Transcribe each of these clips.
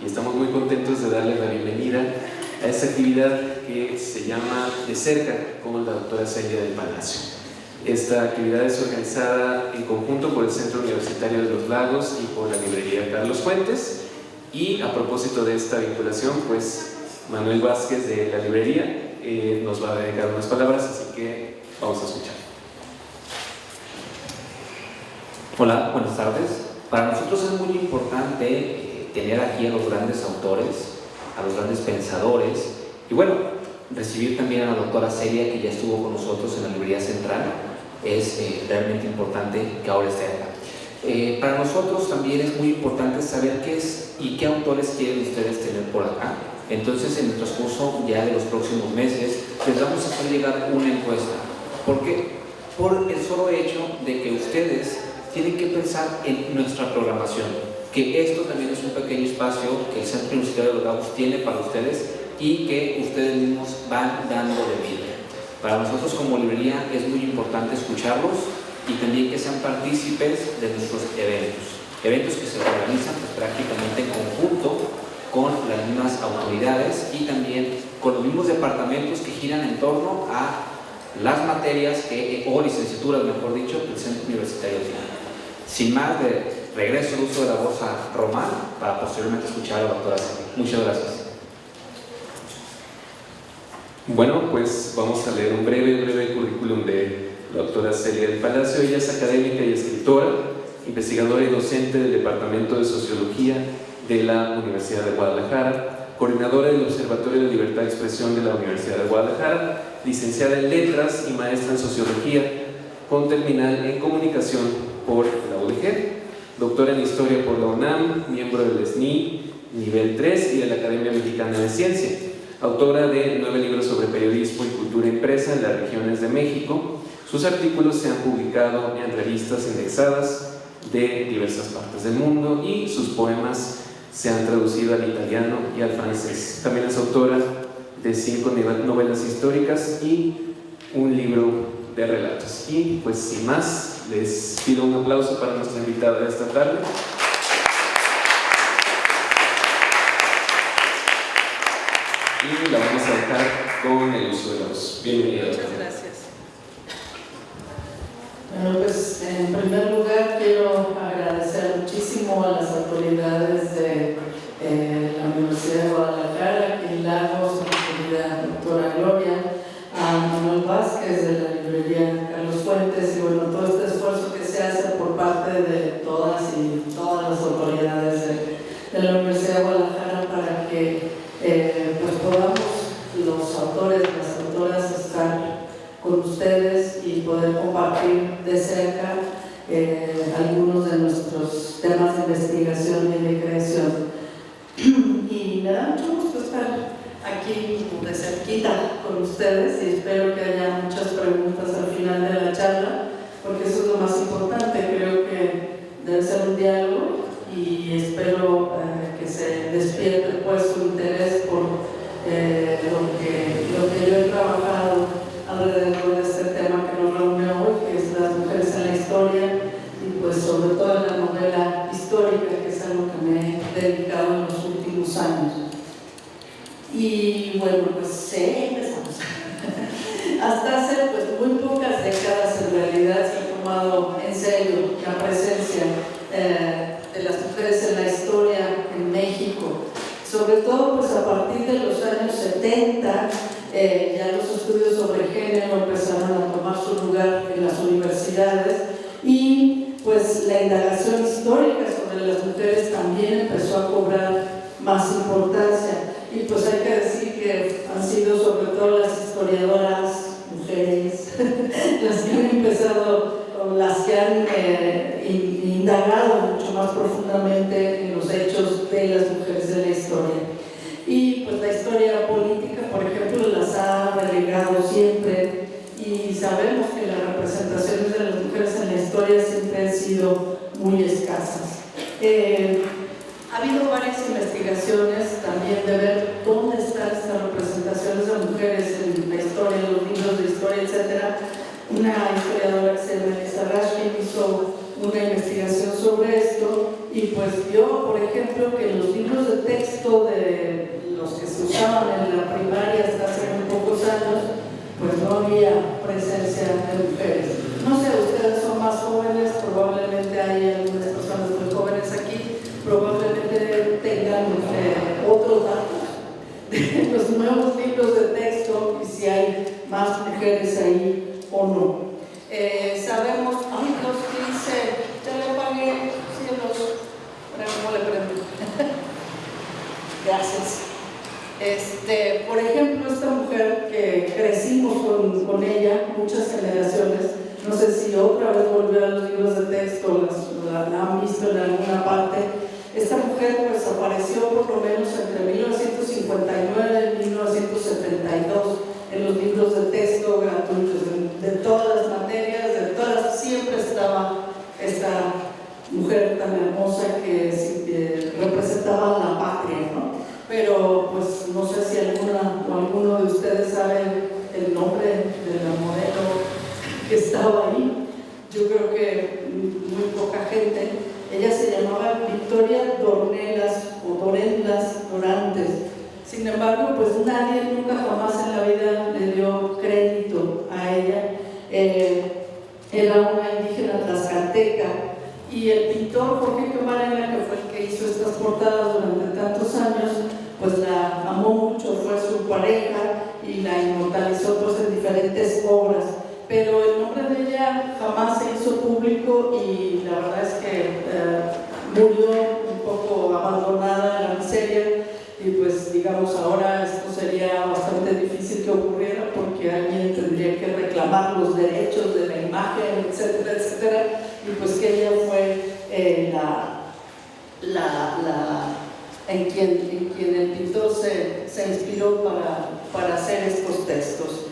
y estamos muy contentos de darle la bienvenida a esta actividad que se llama De Cerca con la doctora Celia del Palacio. Esta actividad es organizada en conjunto por el Centro Universitario de los Lagos y por la librería Carlos Fuentes, y a propósito de esta vinculación, pues Manuel Vázquez de la librería nos va a dedicar unas palabras, así que vamos a escuchar. Hola, buenas tardes. Para nosotros es muy importante tener aquí a los grandes autores, a los grandes pensadores, y bueno, recibir también a la doctora Celia, que ya estuvo con nosotros en la librería central. Es realmente importante que ahora esté acá. Para nosotros también es muy importante saber qué es y qué autores quieren ustedes tener por acá. Entonces, en el transcurso ya de los próximos meses, les vamos a hacer llegar una encuesta. ¿Por qué? Por el solo hecho de que ustedes tienen que pensar en nuestra programación, que esto también es un pequeño espacio que el Centro Universitario de los Lagos tiene para ustedes y que ustedes mismos van dando de vida. Para nosotros como librería es muy importante escucharlos y también que sean partícipes de nuestros eventos que se organizan pues, prácticamente en conjunto con las mismas autoridades y también con los mismos departamentos que giran en torno a las materias o licenciaturas, mejor dicho, que el Centro Universitario tiene. Sin más, regreso al uso de la voz a Román para posteriormente escuchar a la doctora Celia. Muchas gracias. Bueno, pues vamos a leer un breve currículum de la doctora Celia del Palacio. Ella es académica y escritora, investigadora y docente del Departamento de Sociología de la Universidad de Guadalajara, coordinadora del Observatorio de Libertad de Expresión de la Universidad de Guadalajara, licenciada en Letras y maestra en Sociología, con terminal en Comunicación por la UDG, doctora en Historia por la UNAM, miembro del SNI nivel 3 y de la Academia Mexicana de Ciencia, autora de 9 libros sobre periodismo y cultura impresa en las regiones de México. Sus artículos se han publicado en revistas indexadas de diversas partes del mundo y sus poemas se han traducido al italiano y al francés. También es autora de 5 novelas históricas y un libro de relatos. Y pues sin más, les pido un aplauso para nuestra invitada de esta tarde. Y la vamos a dejar con el uso de la voz. Bienvenida. Muchas gracias. Bueno, pues en primer lugar quiero agradecer muchísimo a las autoridades de la Universidad de Guadalajara, aquí en Lagos, a mi querida doctora Gloria, a Manuel Vázquez de la librería Carlos Fuentes, y bueno, todo este esfuerzo que se hace por parte de todas las autoridades de la Universidad de Guadalajara para que pues podamos los autores, las autoras estar con ustedes y poder compartir de cerca algunos de nuestros temas de investigación y de creación. Y me da mucho gusto estar aquí de cerquita con ustedes y espero que haya muchas preguntas al final de la charla, porque eso es lo más importante. Creo que debe ser un diálogo y espero que se despierte pues su interés por lo que yo he trabajado alrededor de este tema que nos reúne hoy, que es las mujeres en la historia, y pues sobre todo en la novela histórica, que es algo que me he dedicado en los últimos años. Y bueno, pues empezamos. Hasta hace pues muy pocas décadas en realidad se ha tomado en serio la presencia de las mujeres en la historia en México, sobre todo pues a partir de los años 70. Ya los estudios sobre género empezaron a tomar su lugar en las universidades y pues la indagación histórica sobre las mujeres también empezó a cobrar más importancia. Y pues hay que decir que han sido sobre todo las historiadoras mujeres las que han empezado, o las que han indagado mucho más profundamente en los hechos de las mujeres de la historia. Y pues la historia política, por ejemplo, las ha relegado siempre, y sabemos que las representaciones de las mujeres en la historia siempre han sido muy escasas. Ha habido varias investigaciones también de ver dónde están estas representaciones de mujeres en la historia, en los libros de historia, etc. Una historiadora que se llama Elisa Rashkin hizo una investigación sobre esto y pues vio, por ejemplo, que en los libros de texto había presencia de mujeres. No sé, ustedes son más jóvenes, probablemente hay algunas personas muy jóvenes aquí, probablemente tengan otros datos de los nuevos libros de texto y si hay más mujeres ahí o no. Sabemos, ay Dios, que dice, ya le pagué, cielos, ¿cómo le prendo? Gracias. Por ejemplo, esta mujer que crecimos con ella, muchas generaciones, no sé si otra vez volvió a los libros de texto, la han visto en alguna parte. Esta mujer pues apareció por lo menos entre 1959 y 1972 en los libros de texto gratuitos, de todas las materias, siempre estaba esta mujer tan hermosa que representaba la patria, ¿no? Pero pues no sé si alguno de ustedes sabe el nombre de la modelo que estaba ahí. Yo creo que muy poca gente. Ella se llamaba Victoria Dornelas o Dorenlas Dorantes. Sin embargo, pues nadie nunca jamás en la vida le dio crédito a ella. Era una indígena tlaxcalteca y el pintor Jorge Camarena, que fue el que hizo estas portadas durante tantos años, pues la amó mucho, fue su pareja y la inmortalizó pues en diferentes obras. Pero el nombre de ella jamás se hizo público y la verdad es que murió un poco abandonada en la miseria y pues digamos ahora esto sería bastante difícil que ocurriera porque alguien tendría que reclamar los derechos de la imagen, etcétera, etcétera, y pues que ella fue en quien el pintor se inspiró para hacer estos textos.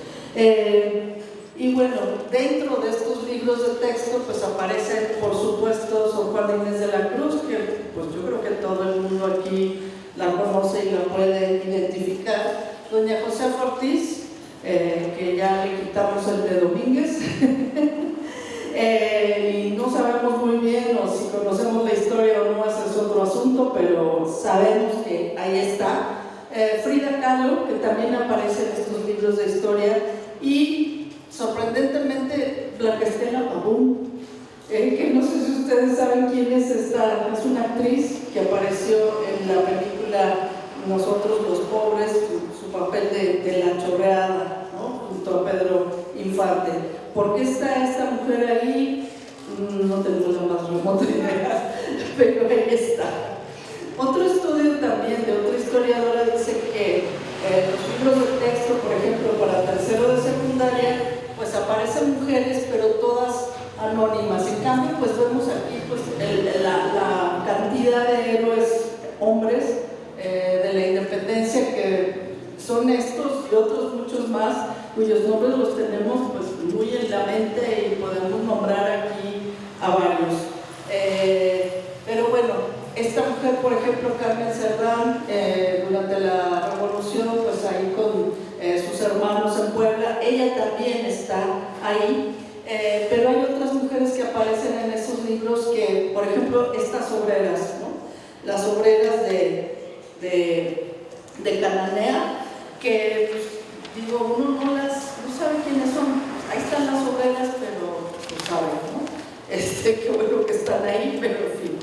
Y bueno, dentro de estos libros de texto pues aparece por supuesto Sor Juana Inés de la Cruz, que pues yo creo que todo el mundo aquí la conoce y la puede identificar. Doña Josefa Ortiz, que ya le quitamos el de Domínguez y no sabemos muy bien o si conocemos la historia o no, ese es otro asunto, pero sabemos que ahí está. Frida Kahlo, que también aparece en estos libros de historia, y sorprendentemente Blanca Estela Pavón, que no sé si ustedes saben quién es esta, es una actriz que apareció en la película Nosotros los Pobres, su papel de la chorreada, ¿no? Junto a Pedro Infante. ¿Por qué está esta mujer ahí? No tengo la más remota idea, pero ahí está. Otro estudio también de otra historiadora dice que los libros de texto, por ejemplo, para tercero de secundaria, pues aparecen mujeres, pero todas anónimas. En cambio, pues vemos aquí pues, la cantidad de héroes hombres de la independencia, que son estos y otros muchos más, cuyos nombres los tenemos pues, muy en la mente y podemos nombrar aquí a varios. Pero bueno, esta mujer, por ejemplo, Carmen Cerdán, durante la Revolución, pues ahí con sus hermanos en Puebla, ella también está ahí, pero hay otras mujeres que aparecen en esos libros que, por ejemplo, estas obreras, ¿no? Las obreras de Cananea, que pues, digo, uno no sabe quiénes son, ahí están las obreras, pero no saben, ¿no? Qué bueno que están ahí, pero en fin.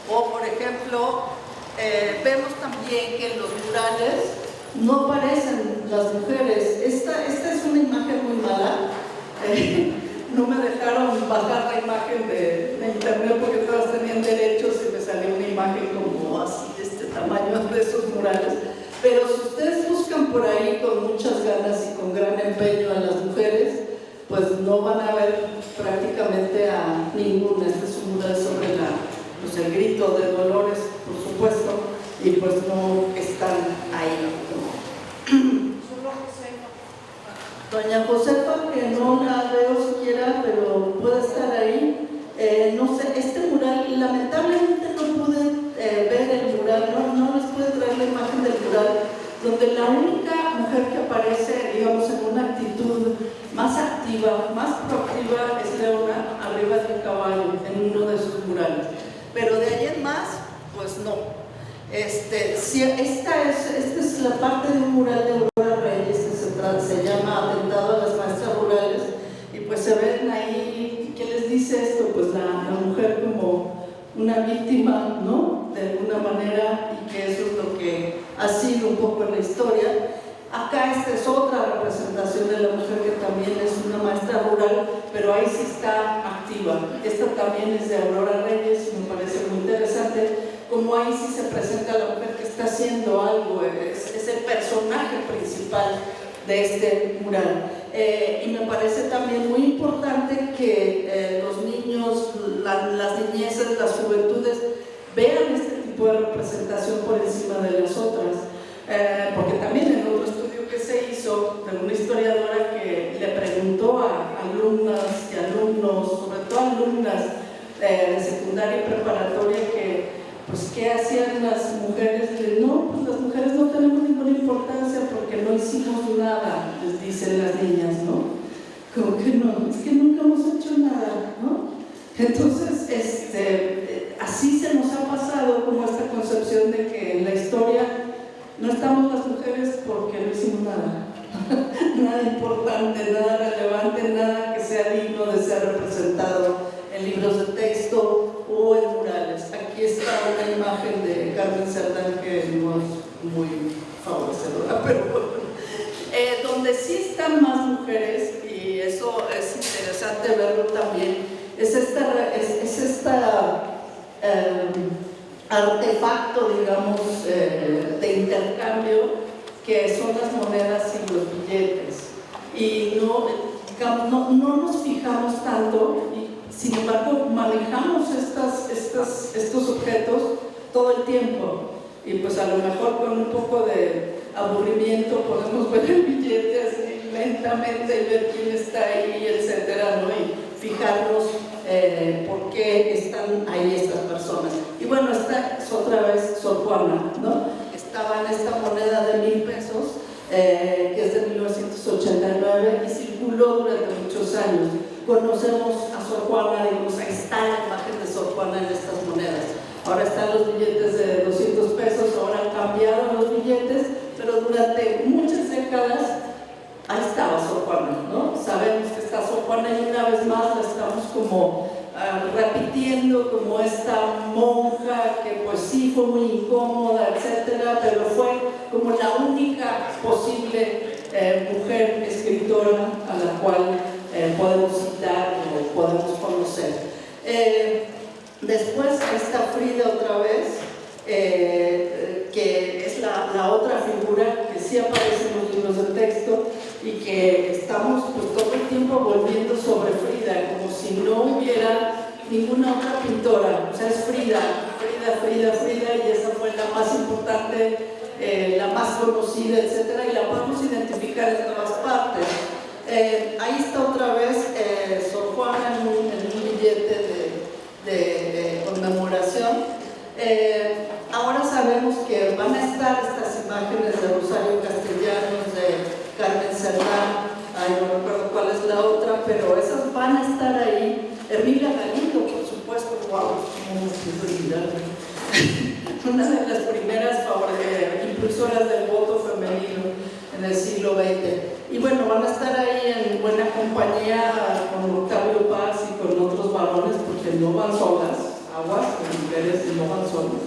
O por ejemplo, vemos también que en los murales no aparecen las mujeres. Esta es una imagen muy mala. No me dejaron bajar la imagen de internet porque todas tenían derechos y me salió una imagen como así de este tamaño de esos murales. Pero si ustedes buscan por ahí con muchas ganas y con gran empeño a las mujeres, pues no van a ver prácticamente a ninguna. Este es un mural sobre pues el grito de Dolores, por supuesto, y pues no están ahí. Solo Josefa. Doña Josefa, que no la veo siquiera, pero puede estar ahí. No sé, este mural, lamentablemente no pude ver el mural, no les pude traer la imagen del mural, donde la única mujer que aparece, digamos, en una actitud más activa, más proactiva, es Leona, arriba de un caballo, en uno de sus murales. Pero de ahí en más, pues no. Si esta es la parte de un mural de Aurora Reyes que se trata conocido un poco en la historia. Acá esta es otra representación de la mujer que también es una maestra rural, pero ahí sí está activa. Esta también es de Aurora Reyes, me parece muy interesante, como ahí sí se presenta la mujer que está haciendo algo, es el personaje principal de este mural. Y me parece también muy importante que los niños, las niñeces, las juventudes vean este tipo de representación por encima de las otras. Porque también en otro estudio que se hizo de una historiadora que le preguntó a alumnas y alumnos, sobre todo alumnas de secundaria y preparatoria, que pues qué hacían las mujeres, no, pues las mujeres no tenemos ninguna importancia porque no hicimos nada, les dicen las niñas, ¿no? Como que no, es que nunca hemos hecho nada, ¿no? Entonces, así se nos ha pasado como esta concepción de que en la historia no estamos las mujeres porque no hicimos nada, nada importante, nada relevante, nada que sea digno de ser representado en libros de texto o en murales. Aquí está una imagen de Carmen Cerdán que no es muy favorecedora, pero bueno, donde sí están más mujeres, y eso es interesante verlo también, es artefacto, digamos, de intercambio que son las monedas y los billetes. Y no nos fijamos tanto, y sin embargo manejamos estos objetos todo el tiempo. Y pues a lo mejor con un poco de aburrimiento podemos ver el billete así lentamente y ver quién está ahí, etcétera, ¿no? Y fijarnos por qué están ahí estas personas. Y bueno, esta es otra vez Sor Juana, ¿no? Estaba en esta moneda de 1,000 pesos, que es de 1989 y circuló durante muchos años. Conocemos a Sor Juana, digamos, ahí está la imagen de Sor Juana en estas monedas. Ahora están los billetes de 200 pesos, ahora cambiaron los billetes, pero durante muchas décadas ahí estaba Sor Juana, ¿no? Sabemos que está Sor Juana y una vez más la estamos como repitiendo como esta monja que pues sí fue muy incómoda, etcétera, pero fue como la única posible mujer escritora a la cual podemos citar o podemos conocer. Después está Frida otra vez, que es la otra figura que sí aparece en los libros de texto y que estamos pues todo el tiempo volviendo sobre Frida, como si no hubiera ninguna otra pintora. O sea, es Frida, y esa fue la más importante, la más conocida, etcétera, y la podemos identificar en todas partes. Ahí está otra vez Sor Juana en un billete de conmemoración. Ahora sabemos que van a estar estas imágenes de Rosario Castellanos, de Carmen Cerdán, no recuerdo cuál es la otra, pero esas van a estar ahí. Hermila Galindo, por supuesto, wow, una de las primeras impulsoras del voto femenino en el siglo XX. Y bueno, van a estar ahí en buena compañía con Octavio Paz y con otros varones, porque no van solas, aguas, las mujeres no van solas.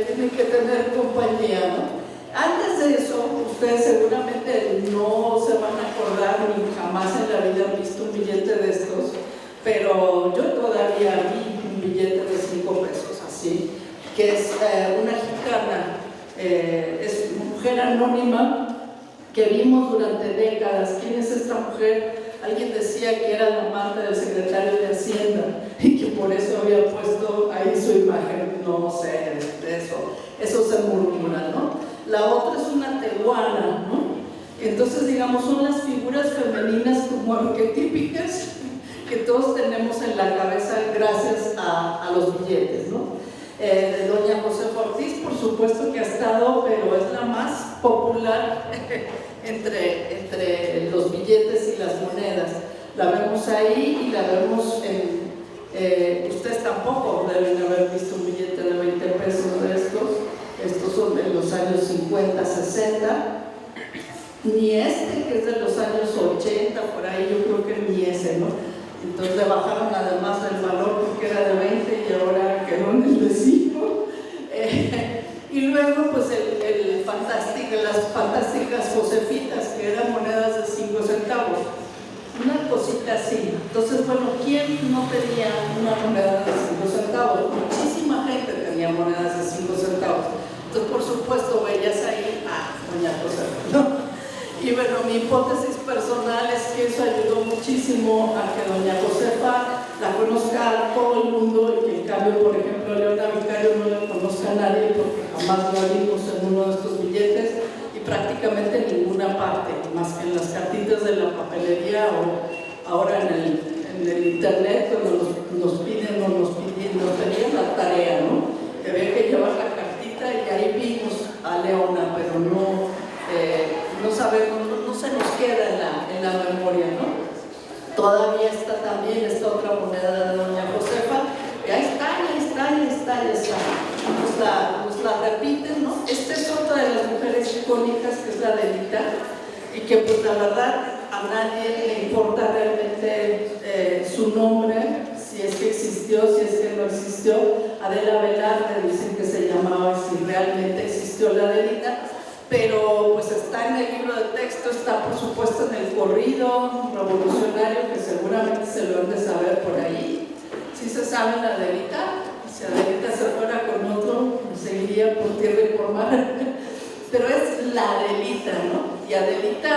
Tienen que tener compañía, ¿no? Antes de eso, ustedes seguramente no se van a acordar ni jamás en la vida han visto un billete de estos, pero yo todavía vi un billete de 5 pesos así, que es una gitana, es una mujer anónima que vimos durante décadas. ¿Quién es esta mujer? Alguien decía que era la amante del secretario de Hacienda y que por eso había puesto ahí su imagen. No sé, eso se murmura, ¿no? La otra es una tehuana, ¿no? Entonces, digamos, son las figuras femeninas como arquetípicas que todos tenemos en la cabeza gracias a los billetes, ¿no? De doña Josefa Ortiz, por supuesto que ha estado, pero es la más popular entre los billetes y las monedas. La vemos ahí y la vemos en... ustedes tampoco deben haber visto un billete de 20 pesos de estos. Estos son de los años 50, 60. Ni este, que es de los años 80, por ahí, yo creo que ni ese, ¿no? Entonces le bajaron además el valor porque era de 20 y ahora quedó en el de 5. Y luego las fantásticas Josefitas, que eran monedas de 5 centavos. Una cosita así. Entonces, bueno, ¿quién no tenía una moneda de 5 centavos? Muchísima gente tenía monedas de 5 centavos. Entonces, por supuesto, veías ahí a doña Josefa, ¿no? Y bueno, mi hipótesis personal es que eso ayudó muchísimo a que doña Josefa la conozca todo el mundo y que en cambio, por ejemplo, Leona Vicario no la conozca a nadie porque jamás la vimos en uno de estos billetes y prácticamente en ninguna parte, más que en las cartitas de la papelería o ahora en el internet cuando nos pedían la tarea, ¿no? Que había que llevar la cartita y ahí vimos a Leona, pero no sabemos, no se nos queda en la memoria, ¿no? Todavía está también esta otra moneda de doña Josefa, y ahí está. Nos la repiten, ¿no? Esta es otra de las mujeres icónicas, que es la Adelita, y que pues la verdad a nadie le importa realmente su nombre, si es que existió, si es que no existió. Adela Velarde dicen que se llamaba, si realmente existió la Adelita, pero pues está en el libro de texto, está por supuesto en el corrido revolucionario, que seguramente se lo han de saber por ahí. Si se sabe la Adelita, si Adelita se fuera con otro, seguiría por tierra y por mar, pero es la Adelita, ¿no? Y Adelita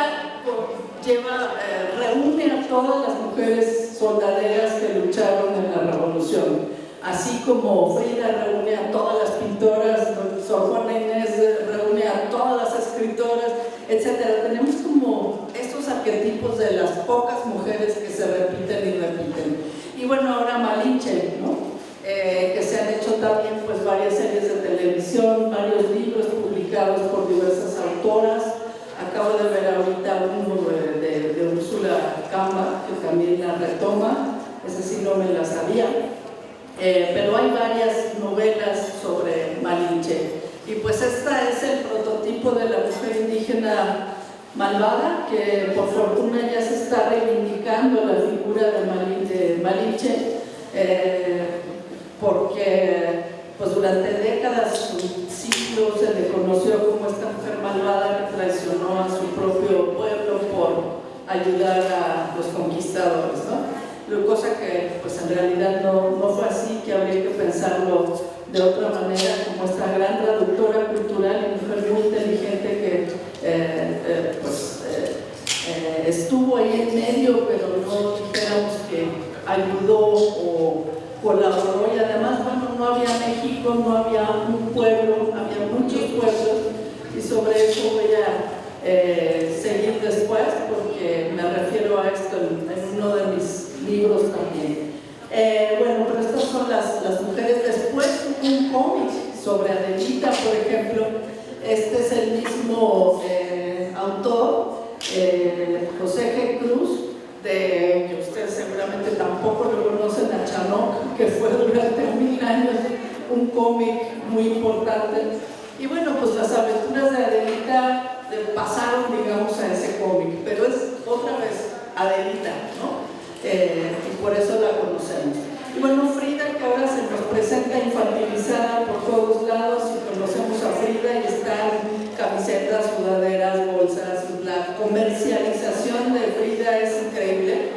reúne a todas las mujeres soldaderas que lucharon en la revolución, así como Frida reúne a todas las pintoras, Sor Juana Inés reúne a todas las escritoras, etc. Tenemos como estos arquetipos de las pocas mujeres que se repiten y repiten. Y bueno, ahora Malinche, ¿no? Que se han hecho también pues varias series de televisión, varios libros publicados por diversas autoras. Acabo de ver ahorita uno de Úrsula Camba, que también la retoma, ese sí no me la sabía. Pero hay varias novelas sobre Malinche. Y pues esta es el prototipo de la mujer indígena malvada, que por fortuna ya se está reivindicando la figura de Malinche, porque pues durante décadas, siglos, se le conoció como esta mujer malvada que traicionó a su propio pueblo por ayudar a los conquistadores, ¿no? Cosa que pues en realidad no fue así, que habría que pensarlo de otra manera, como esta gran traductora cultural y mujer muy inteligente que estuvo ahí en medio, pero no dijéramos que ayudó o colaboró. Y además, bueno, no había México, no había un pueblo, había muchos pueblos, y sobre eso voy a seguir después, porque me refiero a esto en uno de mis libros también. Bueno, pero estas son las mujeres. Después un cómic sobre Adelita, por ejemplo. Este es el mismo autor, José G. Cruz, que ustedes seguramente tampoco lo conocen, a Chanoc, que fue durante 1000 años un cómic muy importante. Y bueno, pues las aventuras de Adelita pasaron, digamos, a ese cómic, pero es otra vez Adelita, ¿no? Y por eso la conocemos. Y bueno, Frida, que ahora se nos presenta infantilizada por todos lados, y conocemos a Frida y están camisetas, sudaderas, bolsas. La comercialización de Frida es increíble,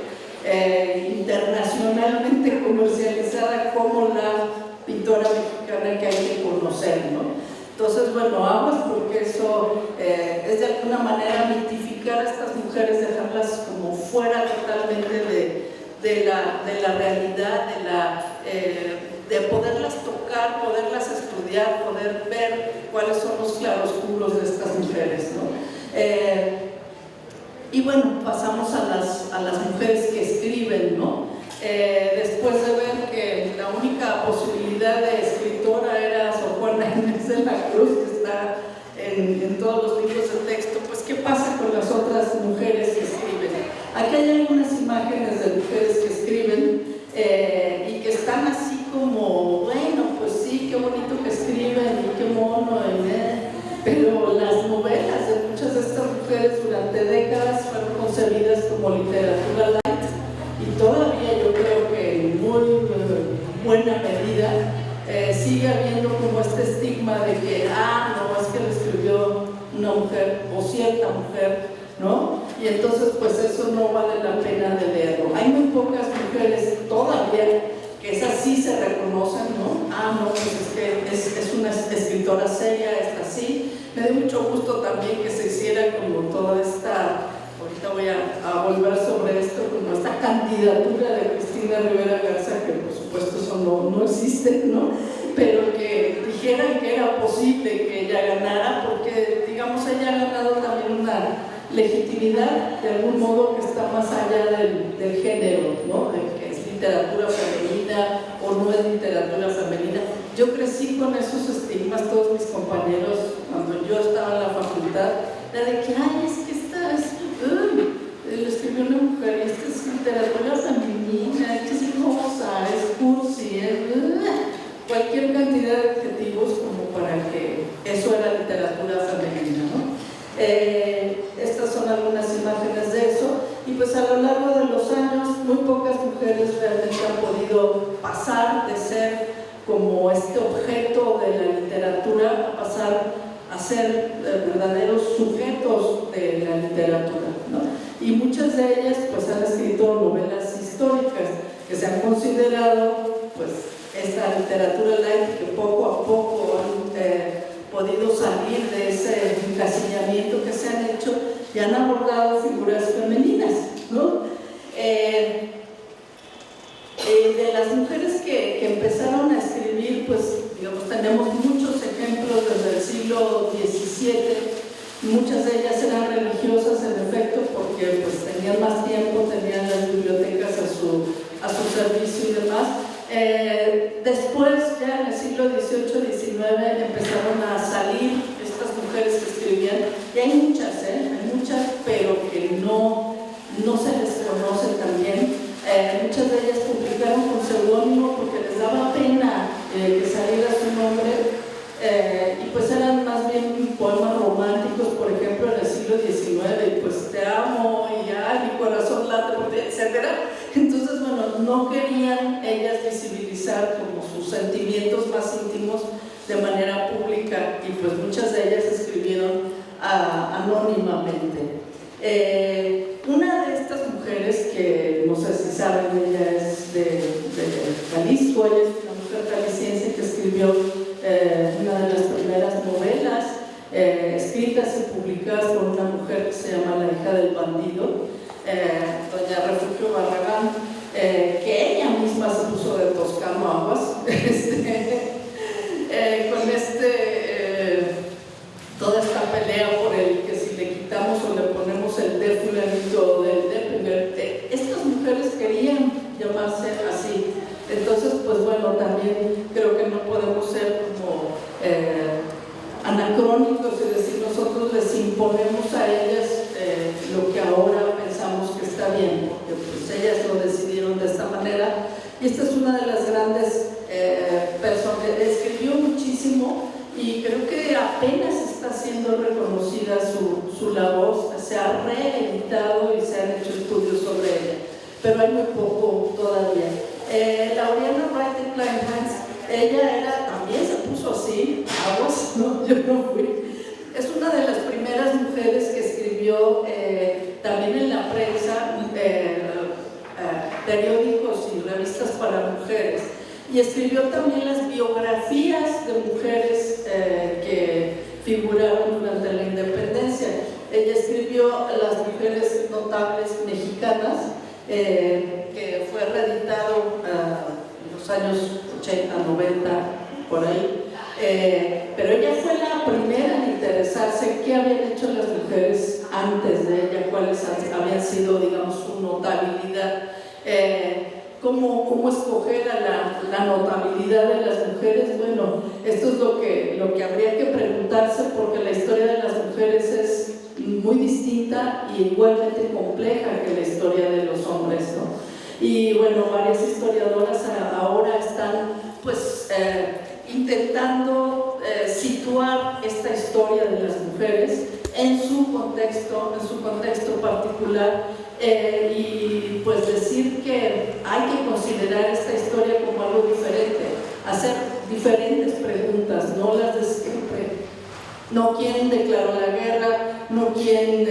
internacionalmente comercializada como la pintora mexicana que hay que conocer, ¿no? Entonces, bueno, aguas, porque eso es de alguna manera mitificar a estas mujeres, dejarlas como fuera totalmente de la realidad, de poderlas tocar, poderlas estudiar, poder ver cuáles son los claroscuros de estas mujeres, ¿no? Y bueno, pasamos a las mujeres que escriben, ¿no? Después de ver que la única posibilidad de escritora era Sor Juana Inés de la Cruz, que está en todos los libros de texto, pues ¿qué pasa con las otras mujeres que escriben? Aquí hay algunas imágenes de mujeres que escriben y que están así como, bueno, pues sí, qué bonito que escriben y qué mono, pero las novelas de muchas de estas mujeres durante décadas fueron concebidas como literatura light, y todavía yo creo que en muy buena medida sigue habiendo como este estigma de que, no, es que lo escribió cierta mujer, ¿no? Y entonces pues eso no vale la pena de leerlo. Hay muy pocas mujeres todavía que esas sí se reconocen, ¿no? No, pues es que es una escritora seria, esta sí. Me dio mucho gusto también que se hiciera como toda esta, ahorita voy a volver sobre esto, como esta candidatura de Cristina Rivera Garza, que por supuesto eso no existe, ¿no? Pero que dijeran que era posible que ella ganara, porque digamos ella ha ganado también una legitimidad de algún modo que está más allá del género, ¿no? De que es literatura femenina o no es literatura femenina. Yo crecí con esos estigmas, todos mis compañeros, cuando yo estaba en la facultad, era de que, ay, es que esta es, lo escribió una mujer, y esta es literatura femenina, que es hermosa, es cursi, cualquier cantidad de adjetivos como para que eso era literatura femenina, ¿no? Estas son algunas imágenes de eso, y pues a lo largo de los años muy pocas mujeres realmente han podido pasar de ser como este objeto de la literatura a pasar a ser verdaderos sujetos de la literatura, ¿no? Y muchas de ellas pues han escrito novelas históricas que se han considerado pues esta literatura light, que poco a poco han podido salir de ese encasillamiento que se han hecho y han abordado figuras femeninas, ¿no? De las mujeres que empezaron a escribir, pues digamos, tenemos muchos ejemplos desde el siglo XVII. Muchas de ellas eran religiosas, en efecto, porque pues tenían más tiempo, tenían las bibliotecas a su servicio y demás. Después, ya en el siglo XVIII-XIX, empezaron a salir estas mujeres que escribían, y hay muchas, pero que no se les conoce también. Muchas de ellas publicaron con seudónimo porque les daba pena que saliera su nombre, y pues eran más bien poemas románticos, por ejemplo, en el siglo XIX, y pues te amo, y ya mi corazón late, etc. Entonces, bueno, no querían ellas visibilizar como sus sentimientos más íntimos de manera pública, y pues muchas de ellas escribieron anónimamente. Una de estas mujeres, que no sé si saben, ella es de Jalisco, ella es una mujer jalisciense que escribió una de las primeras novelas escritas y publicadas por una mujer que se llama La hija del bandido, doña Refugio Barragán, que ella misma se puso de Toscano Aguas, con toda esta pelea por el que si le quitamos o le ponemos el de fulanito o del de primer. Estas mujeres querían llamarse así. Entonces, pues bueno, también creo que no podemos ser como anacrónicos y decir nosotros les imponemos a ellas lo que ahora pensamos que está bien, porque pues ellas lo decidieron de esta manera. Y esta es una de las grandes personas, escribió muchísimo, y creo que apenas está siendo reconocida su labor, se ha reeditado y se han hecho estudios sobre ella, pero hay muy poco todavía. Laureana Wright de Kleinhans, ella también se puso así, Aguas, ¿no? Yo no fui. Es una de las primeras mujeres que escribió también en la prensa, periódicos y revistas para mujeres, y escribió también las biografías de mujeres que figuraron durante la independencia. Ella escribió Las mujeres notables mexicanas, que fue reeditado en los años 80, 90, por ahí. Pero ella fue la primera en interesarse qué habían hecho las mujeres antes de ella, cuáles habían sido, digamos, su notabilidad. ¿Cómo escoger a la notabilidad de las mujeres? Bueno, esto es lo que habría que preguntarse, porque la historia de las mujeres es muy distinta y igualmente compleja que la historia de los hombres, ¿no? Y bueno, varias historiadoras ahora están pues intentando situar esta historia de las mujeres en su contexto particular, y pues decir que hay que considerar esta historia como algo diferente, hacer diferentes preguntas, no las de siempre, no quién declaró la guerra, no quién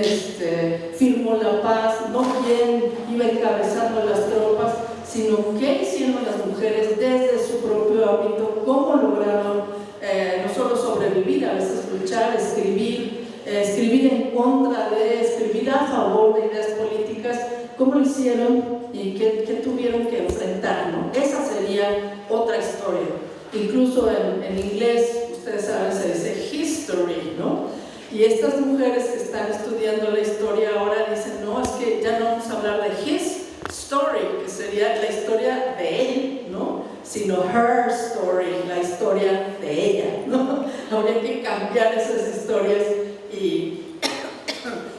firmó la paz, no quién iba encabezando las tropas, sino qué hicieron las mujeres desde su propio ámbito, cómo lograron no solo sobrevivir, a veces luchar, escribir en contra de, escribir a favor de ideas políticas, cómo lo hicieron y qué tuvieron que enfrentar, ¿no? Esa sería otra historia. Incluso en inglés, ustedes saben, se dice history, ¿no? Y estas mujeres que están estudiando la historia ahora dicen, no, es que ya no vamos a hablar de his story, que sería la historia de él, ¿no? Sino her story, la historia de ella, ¿no? Habría que cambiar esas historias y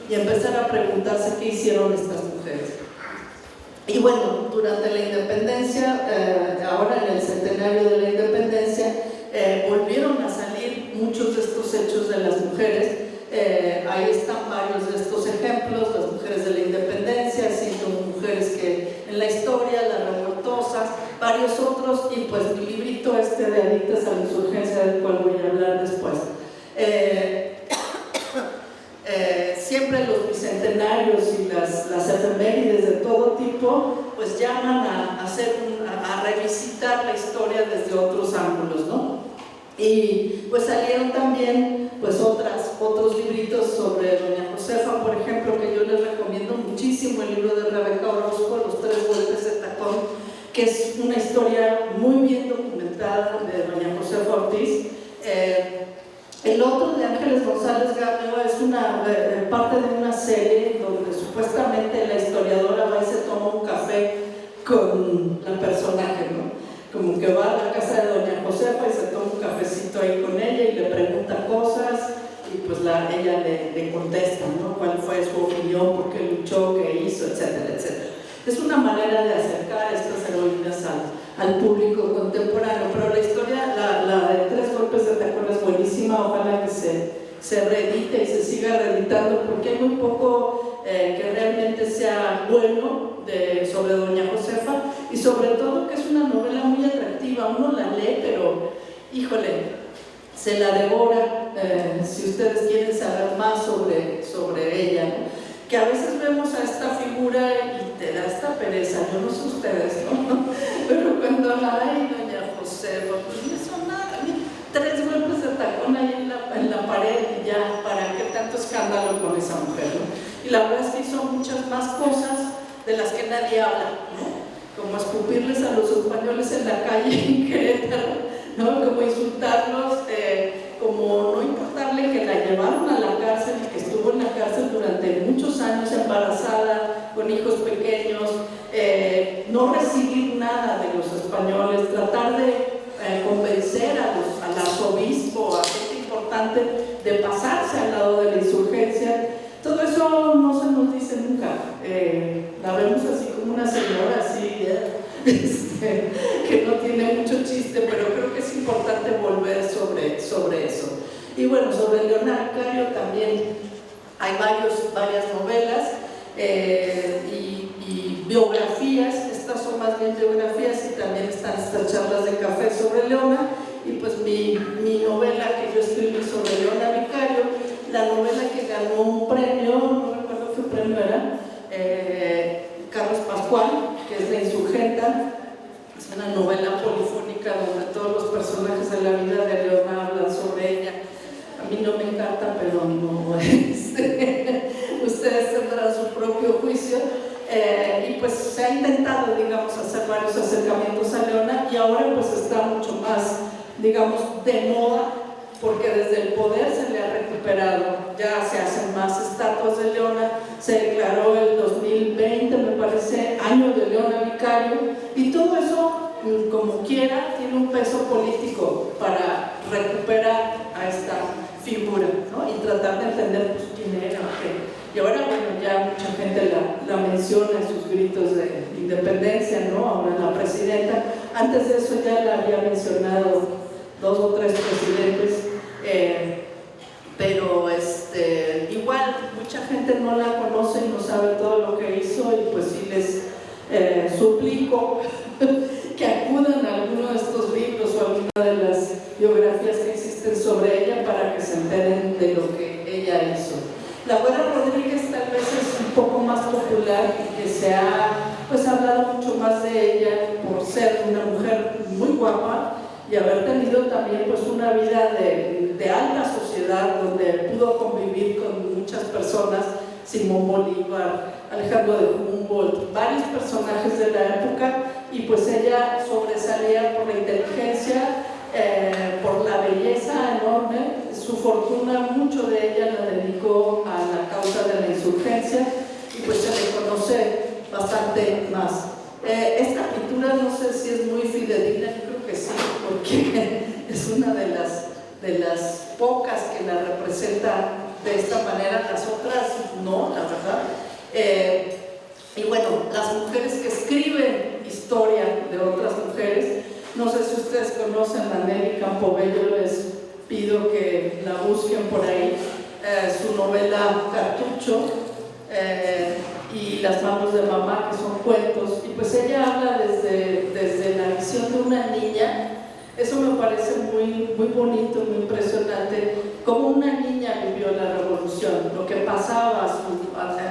empezar a preguntarse qué hicieron estas mujeres. Y bueno, durante la independencia, ahora en el centenario de la independencia, volvieron a salir muchos de estos hechos de las mujeres. Ahí están varios de estos ejemplos, las mujeres de la independencia, así como mujeres que en la historia, las revoltosas, varios otros, y pues mi librito de Adictas a la Insurgencia, del cual voy a hablar después. Siempre los bicentenarios y las efemérides de todo tipo pues llaman a revisitar la historia desde otros ángulos, ¿no? Y pues salieron también pues otros libritos sobre doña Josefa, por ejemplo, que yo les recomiendo muchísimo, el libro de Rebeca Orozco, Los 3 golpes de tacón, que es una historia muy bien documentada de doña Josefa Ortiz. El otro de Ángeles González Gallego es parte de una serie donde supuestamente la historiadora va y se toma un café con la personaje, ¿no? Como que va a la casa de doña Josefa y se toma un cafecito ahí con ella y le pregunta cosas y pues ella le contesta, ¿no? Cuál fue su opinión, por qué luchó, qué hizo, etcétera, etcétera. Es una manera de acercar estas heroínas al público contemporáneo, pero la historia, la de 3 golpes de tacón es buenísima, ojalá que se reedite y se siga reeditando, porque hay muy poco que realmente sea bueno sobre doña Josefa, y sobre todo que es una novela muy atractiva. Uno la lee, pero híjole, se la devora si ustedes quieren saber más sobre ella, ¿no? Que a veces vemos a esta figura y te da esta pereza, yo no sé ustedes, ¿no? Pero cuando ay, doña Josefa, pues no hizo nada, 3 golpes de tacón ahí en la pared y ya, ¿para qué tanto escándalo con esa mujer, ¿no? Y la verdad es que hizo muchas más cosas de las que nadie habla, ¿no? Como escupirles a los españoles en la calle en Querétaro, ¿no? Como insultarlos, como no importarle que la llevaron a la cárcel y que estuvo en la cárcel durante muchos años embarazada, con hijos pequeños, no recibir nada de los españoles, tratar de convencer al arzobispo, a gente importante, de pasarse al lado de la insurgencia. Todo eso no se nos dice nunca. La vemos así como una señora así, que no tiene mucho chiste, pero creo que es importante volver sobre eso. Y bueno, sobre Leona Vicario también hay varias novelas y biografías. Estas son más bien biografías, y también están estas charlas de café sobre Leona. Y pues mi novela que yo escribí sobre Leona Vicario, la novela que ganó un premio, no recuerdo qué premio era, Carlos Pascual, que es La Insurgenta. Es una novela polifónica donde todos los personajes de la vida de Leona hablan sobre ella. A mí no me encanta, pero no, ustedes tendrán su propio juicio. Y pues se ha intentado, digamos, hacer varios acercamientos a Leona, y ahora pues está mucho más, digamos, de moda, porque desde el poder se le ha recuperado. Ya se hacen más estatuas de Leona. Se declaró el 2020, me parece, año de Leona Vicario, y todo eso, como quiera, tiene un peso político para recuperar a esta figura, ¿no? Y tratar de entender pues, quién era, qué. Y ahora, bueno, ya mucha gente la menciona en sus gritos de independencia, ¿no? Ahora la presidenta. Antes de eso ya la había mencionado 2 o 3 presidentes, pero igual mucha gente no la conoce y no sabe todo lo que hizo, y pues sí les suplico que acudan a alguno de estos libros o a alguna de las biografías biografías que existen sobre ella para que se enteren de lo que ella hizo. La Güera Rodríguez tal vez es un poco más popular y que se ha pues hablado mucho más de ella por ser una mujer muy guapa y haber tenido también pues una vida de alta sociedad donde pudo convivir con muchas personas, Simón Bolívar, Alejandro de Humboldt, varios personajes de la época, y pues ella sobresalía por la inteligencia, por la belleza enorme. Su fortuna, mucho de ella la dedicó a la causa de la insurgencia y pues se le conoce bastante más. Esta pintura no sé si es muy fidedigna, yo creo que sí, porque es una de las pocas que la representa de esta manera, las otras no, la verdad. Y bueno, las mujeres que escriben historia de otras mujeres, no sé si ustedes conocen a Nelly Campobello, les pido que la busquen por ahí, su novela Cartucho y Las manos de mamá, que son cuentos, y pues ella habla desde la visión de una niña. Eso me parece muy, muy bonito, muy impresionante, cómo una niña vivió la revolución, lo que pasaba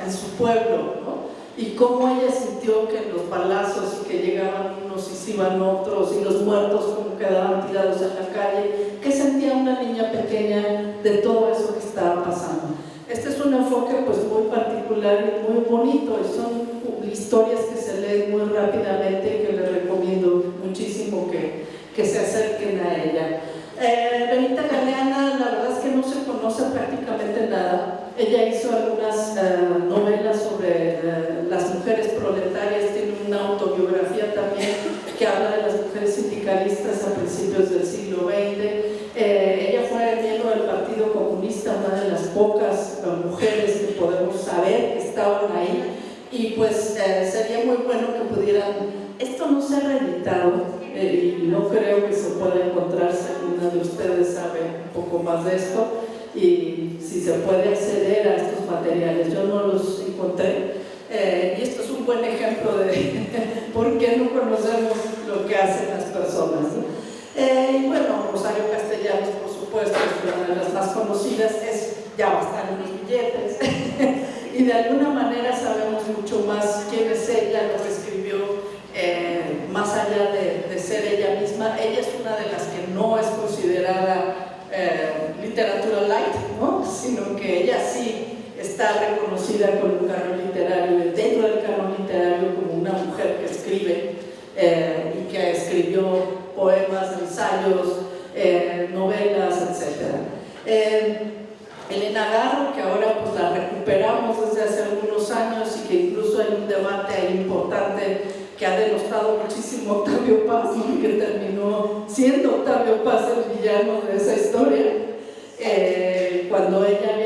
en su pueblo, ¿no? Y cómo ella sintió que los balazos y que llegaban unos y se iban otros y los muertos como quedaban tirados en la calle. ¿Qué sentía una niña pequeña de todo eso que estaba pasando? Este es un enfoque pues muy particular y muy bonito, y son historias que se leen muy rápidamente y que les recomiendo muchísimo que se acerquen a ella. Benita Galeana, la verdad es que no se conoce prácticamente nada. Ella hizo algunas novelas sobre las mujeres proletarias, tiene una autobiografía también que habla de las mujeres sindicalistas a principios del siglo XX. Ella fue miembro del Partido Comunista, una de las pocas mujeres que podemos saber que estaban ahí, y pues sería muy bueno que pudieran. Esto no se ha reeditado y no creo que se pueda encontrar, si alguna de ustedes sabe un poco más de esto y si se puede acceder a estos materiales. Yo no los encontré, y esto es un buen ejemplo de por qué no conocemos lo que hacen las personas, ¿no? Y bueno, Rosario Castellanos, por supuesto, es una de las más conocidas, ya va a estar en los billetes y de alguna manera sabemos mucho más quién es ella, lo que escribió, más allá de ser ella misma. Ella es una de las que no es considerada literatura light, ¿no? Sino que ella sí está reconocida con un canon literario, dentro del canon literario, como una mujer que escribe y que escribió poemas, ensayos, novelas, etc. Elena Garro, que ahora pues la recuperamos desde hace algunos años y que incluso hay un debate ahí importante que ha denostado muchísimo Octavio Paz, ¿no? Que terminó siendo Octavio Paz el villano de esa historia, cuando ella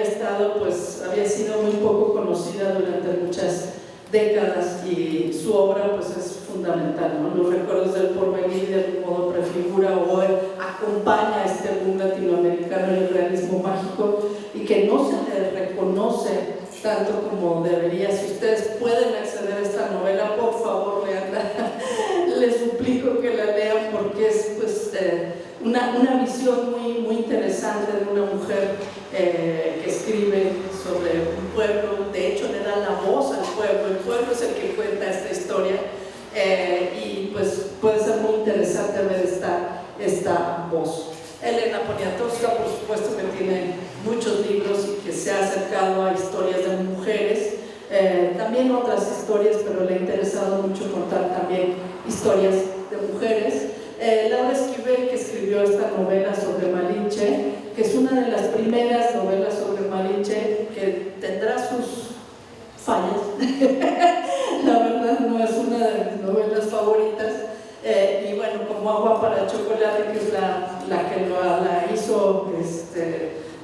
había sido muy poco conocida durante muchas décadas, y su obra pues es fundamental, ¿no? Los recuerdos del porvenir de algún modo prefigura o acompaña este boom latinoamericano y el realismo mágico, y que no se le reconoce tanto como debería. Si ustedes pueden acceder a esta novela, por favor leanla. Les suplico que la lean, porque es pues una visión muy, muy interesante de una mujer que escribe sobre un pueblo. De hecho, le da la voz al pueblo. El pueblo es el que cuenta esta historia, y pues puede ser muy interesante ver esta voz. Elena Poniatowska, por supuesto, que tiene muchos libros y que se ha acercado a historias de mujeres, también otras historias, pero le ha interesado mucho contar también historias de mujeres. Laura Esquivel, que escribió esta novela sobre Malinche, que es una de las primeras novelas sobre Malinche, que tendrá sus fallas. La verdad no es una de mis novelas favoritas. Y bueno, como Agua para Chocolate, que es la que la hizo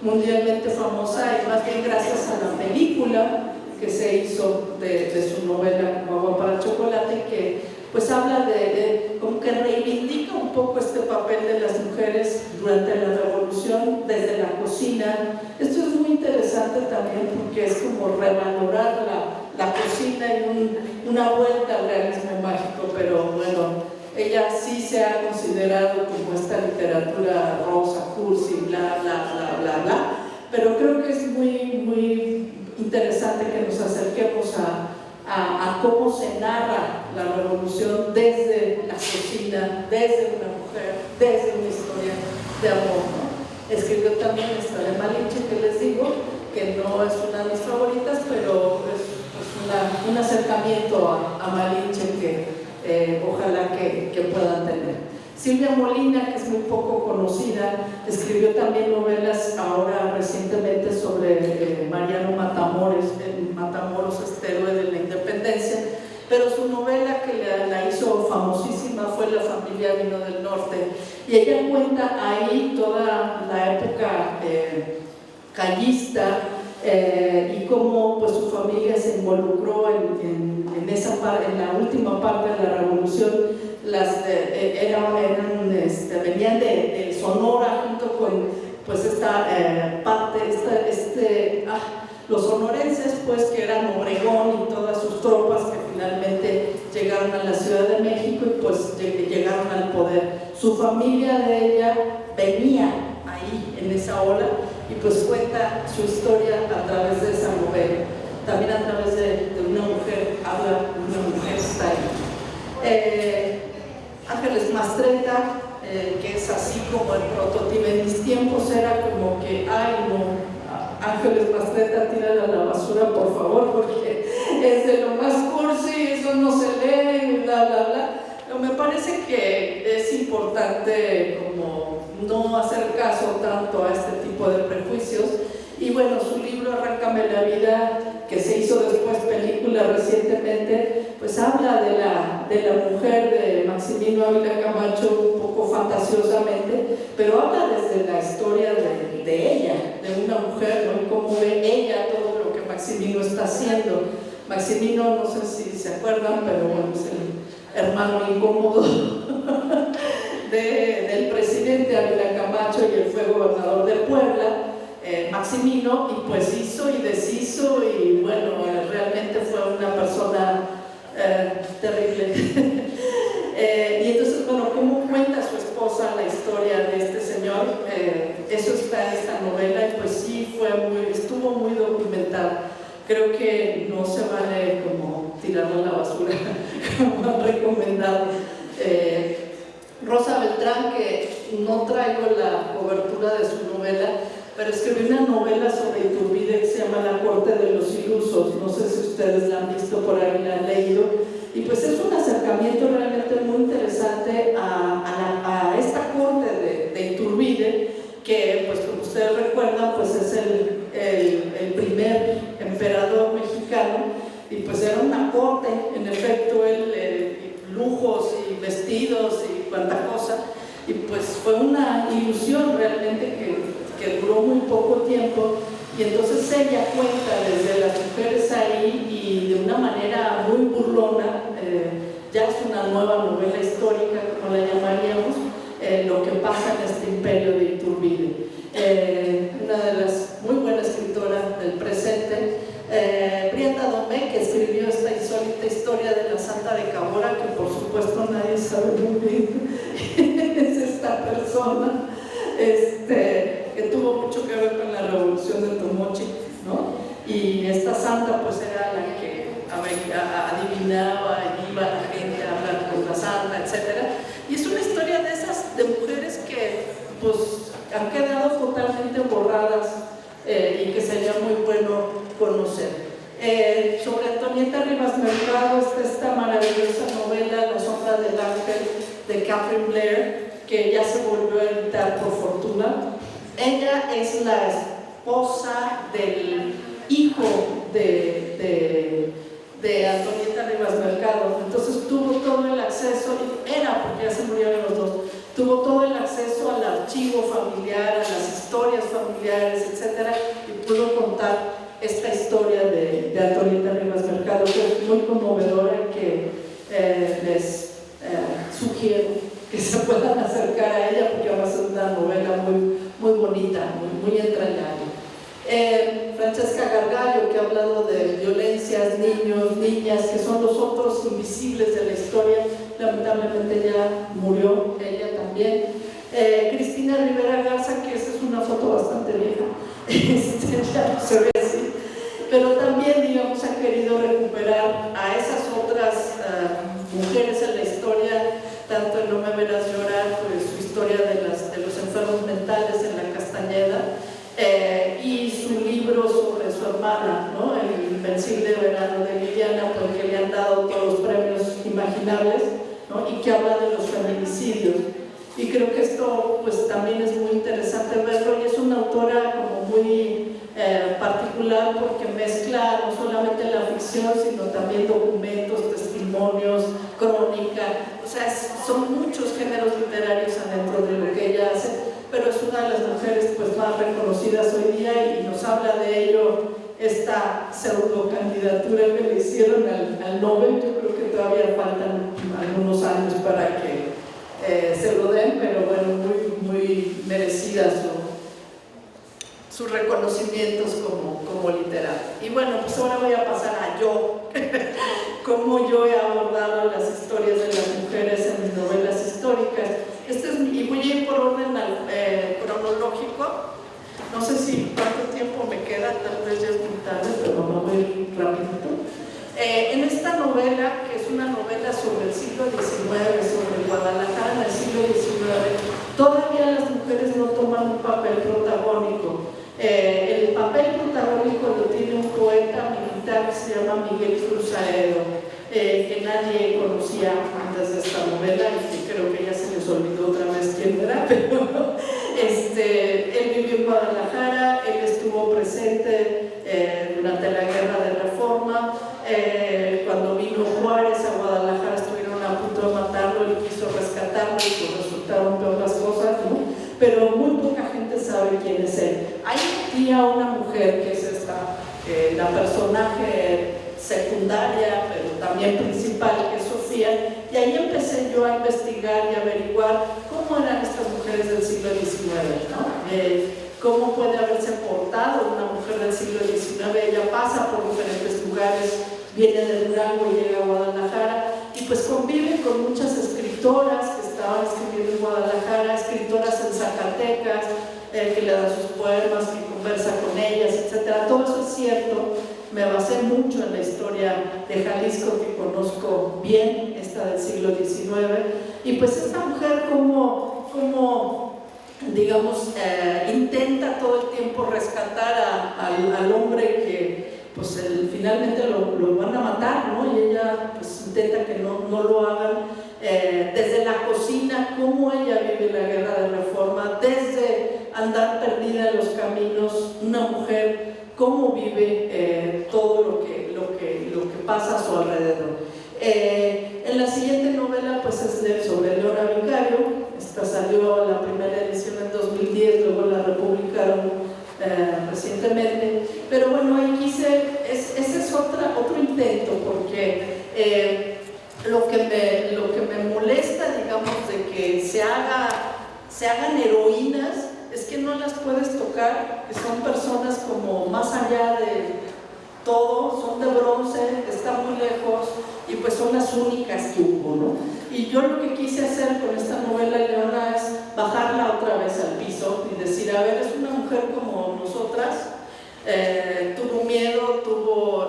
mundialmente famosa, y más bien gracias a la película que se hizo de su novela como Agua para Chocolate, que pues habla como que reivindica un poco este papel de las mujeres durante la revolución desde la cocina. Esto es muy interesante también, porque es como revalorar la cocina y una vuelta al realismo mágico. Pero bueno, ella sí se ha considerado como esta literatura rosa, cursi, bla, bla, bla, bla, bla, pero creo que es muy interesante que nos acerquemos a cómo se narra la revolución desde la cocina, desde una mujer, desde una historia de amor, ¿no? Escribió también esta de Malinche, que les digo, que no es una de mis favoritas, pero es un acercamiento a Malinche que ojalá que puedan tener. Silvia Molina, que es muy poco conocida, escribió también novelas ahora recientemente sobre Mariano Matamoros, este héroe de la independencia, pero su novela que la hizo famosísima fue La familia vino del norte, y ella cuenta ahí toda la época callista, y cómo pues, su familia se involucró en la última parte de la revolución. Venían de Sonora junto con pues, esta parte, los sonorenses, pues, que eran Obregón y todas sus tropas que finalmente llegaron a la Ciudad de México y pues llegaron al poder. Su familia de ella venía ahí en esa ola y pues cuenta su historia a través de esa novela, también a través de una mujer, habla de una mujer, está ahí. Ángeles Mastretta, que es así como el prototipo. En mis tiempos era como que, ay no, Ángeles Mastretta, tírala a la basura por favor, porque es de lo más cursi, eso no se lee, bla bla bla. Pero me parece que es importante como no hacer caso tanto a este tipo de prejuicios. Y bueno, su libro Arráncame la vida, que se hizo después película recientemente, pues habla de la mujer de Maximino Ávila Camacho un poco fantasiosamente, pero habla desde la historia de ella, de una mujer, ¿no? Y cómo ve ella todo lo que Maximino está haciendo. Maximino, no sé si se acuerdan, pero bueno, es el hermano incómodo del presidente Ávila Camacho y el fue gobernador de Puebla. Maximino, y pues hizo y deshizo, y bueno, realmente fue una persona terrible. Y entonces, bueno, ¿cómo cuenta su esposa la historia de este señor? Eso está en esta novela, y pues sí, estuvo muy documentado. Creo que no se vale como tirarlo a la basura, como han recomendado. Rosa Beltrán, que no traigo la cobertura de su novela, pero escribió una novela sobre Iturbide que se llama La corte de los ilusos. No sé si ustedes la han visto por ahí, la han leído. Y pues es un acercamiento realmente muy interesante a esta corte de Iturbide, que pues como ustedes recuerdan, pues es el primer emperador mexicano, y pues era una corte, en efecto, lujos y vestidos y cuanta cosa, y pues fue una ilusión realmente que duró muy poco tiempo. Y entonces ella cuenta desde las mujeres ahí, y de una manera muy burlona, ya es una nueva novela histórica, como la llamaríamos, lo que pasa en este imperio de Iturbide. Una de las muy buenas escritoras del presente, Brianda Domé, que escribió esta insólita historia de la Santa de Cabora, que por supuesto nadie sabe muy bien quién es esta persona, que tuvo mucho que ver con la revolución de Tomochi, ¿no? Y esta santa pues era la que adivinaba y iba a la gente a hablar con la santa, etc. Y es una historia de esas, de mujeres que pues han quedado totalmente borradas, y que sería muy bueno conocer. Sobre Antonieta Rivas Mercado está esta maravillosa novela La sombra del ángel de Catherine Blair, que ya se volvió a editar por fortuna. Ella es la esposa del hijo de Antonieta Rivas Mercado, entonces tuvo todo el acceso, porque ya se murieron los dos, tuvo todo el acceso al archivo familiar, a las historias familiares, etc., y pudo contar esta historia de Antonieta Rivas Mercado, que es muy conmovedora, y que les sugiero que se puedan acercar a ella, porque va a ser una novela muy bonita, muy entrañable. Francesca Gargallo, que ha hablado de violencias, niños, niñas, que son los otros invisibles de la historia, lamentablemente ya murió, ella también. Cristina Rivera Garza, que esa es una foto bastante vieja, ya no se ve así, pero también, digamos, ha querido recuperar a esas otras mujeres en la historia, tanto en No me verás llorar, pues su historia de los enfermos mentales en la Castañeda, y su libro sobre su hermana, ¿no? El Invencible Verano de Liliana, por el que le han dado todos los premios imaginables, ¿no? Y que habla de los feminicidios. Y creo que esto pues también es muy interesante verlo, y es una autora como muy particular, porque mezcla no solamente la ficción, sino también documentos, testimonios, crónica, o sea, son muchos géneros literarios adentro de lo que ella hace, pero es una de las mujeres pues más reconocidas hoy día, y nos habla de ello esta pseudo candidatura que le hicieron al Nobel. Yo creo que todavía faltan algunos años para que se lo den, pero bueno, muy merecidas sus reconocimientos como literato. Y bueno, pues ahora voy a pasar a yo, cómo yo he abordado las historias de las mujeres en mis novelas históricas. Y voy a ir por orden cronológico. No sé si cuánto tiempo me queda, tal vez ya es muy tarde, pero vamos a ir rapidito. En esta novela, que es una novela sobre el siglo XIX, sobre Guadalajara en el siglo XIX, todavía las mujeres no toman un papel protagónico. El papel protagónico lo tiene un poeta militar que se llama Miguel Cruzaedo, que nadie conocía antes de esta novela, y que creo que ya se les olvidó otra vez quién era, pero él vivió en Guadalajara, él estuvo presente durante la Guerra de Reforma. Cuando vino Juárez a Guadalajara estuvieron a punto de matarlo, él quiso rescatarlo y pues resultaron peor las cosas, ¿no? Pero muy poca gente sabe quién es él. Hay aquí a una mujer que es la personaje secundaria, pero también principal, que es Sofía, y ahí empecé yo a investigar y a averiguar cómo eran estas mujeres del siglo XIX, ¿no? Cómo puede haberse portado una mujer del siglo XIX. Ella pasa por diferentes lugares, viene de Durango y llega a Guadalajara, y pues convive con muchas escritoras que estaban escribiendo en Guadalajara, escritoras en Zacatecas, que le dan sus poemas, que conversa con ellas, etc. Todo eso es cierto. Me basé mucho en la historia de Jalisco, que conozco bien, esta del siglo XIX, y pues esta mujer como digamos, intenta todo el tiempo rescatar al hombre que pues finalmente lo van a matar, ¿no? Y ella pues intenta que no lo hagan. Desde la cocina, cómo ella vive la Guerra de Reforma, desde andar perdida en los caminos, una mujer, cómo vive todo lo que pasa a su alrededor. En la siguiente novela pues es sobre Leona Vicario. Esta salió la primera edición en 2010, luego la republicaron recientemente, pero bueno, ahí ese es otro intento, porque lo que me molesta, digamos, de que se hagan heroínas, es que no las puedes tocar, que son personas como más allá de todo, son de bronce, están muy lejos, y pues son las únicas que hubo, ¿no? Y yo lo que quise hacer con esta novela, Leona, es bajarla otra vez al piso y decir, a ver, es una mujer como nosotras, tuvo miedo, tuvo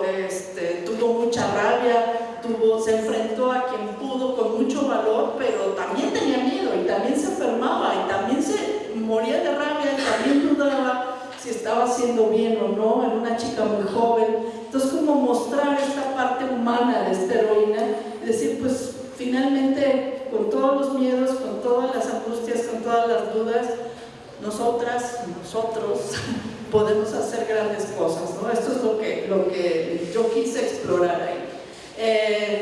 mucha rabia, se enfrentó a quien pudo con mucho valor, pero también tenía miedo, y también se enfermaba, y también se moría de rabia, y también dudaba si estaba haciendo bien o no. Era una chica muy joven. Entonces, como mostrar esta parte humana de esta heroína y decir, pues finalmente, con todos los miedos, con todas las angustias, con todas las dudas, nosotros podemos hacer grandes cosas, ¿no? Esto es lo que yo quise explorar ahí.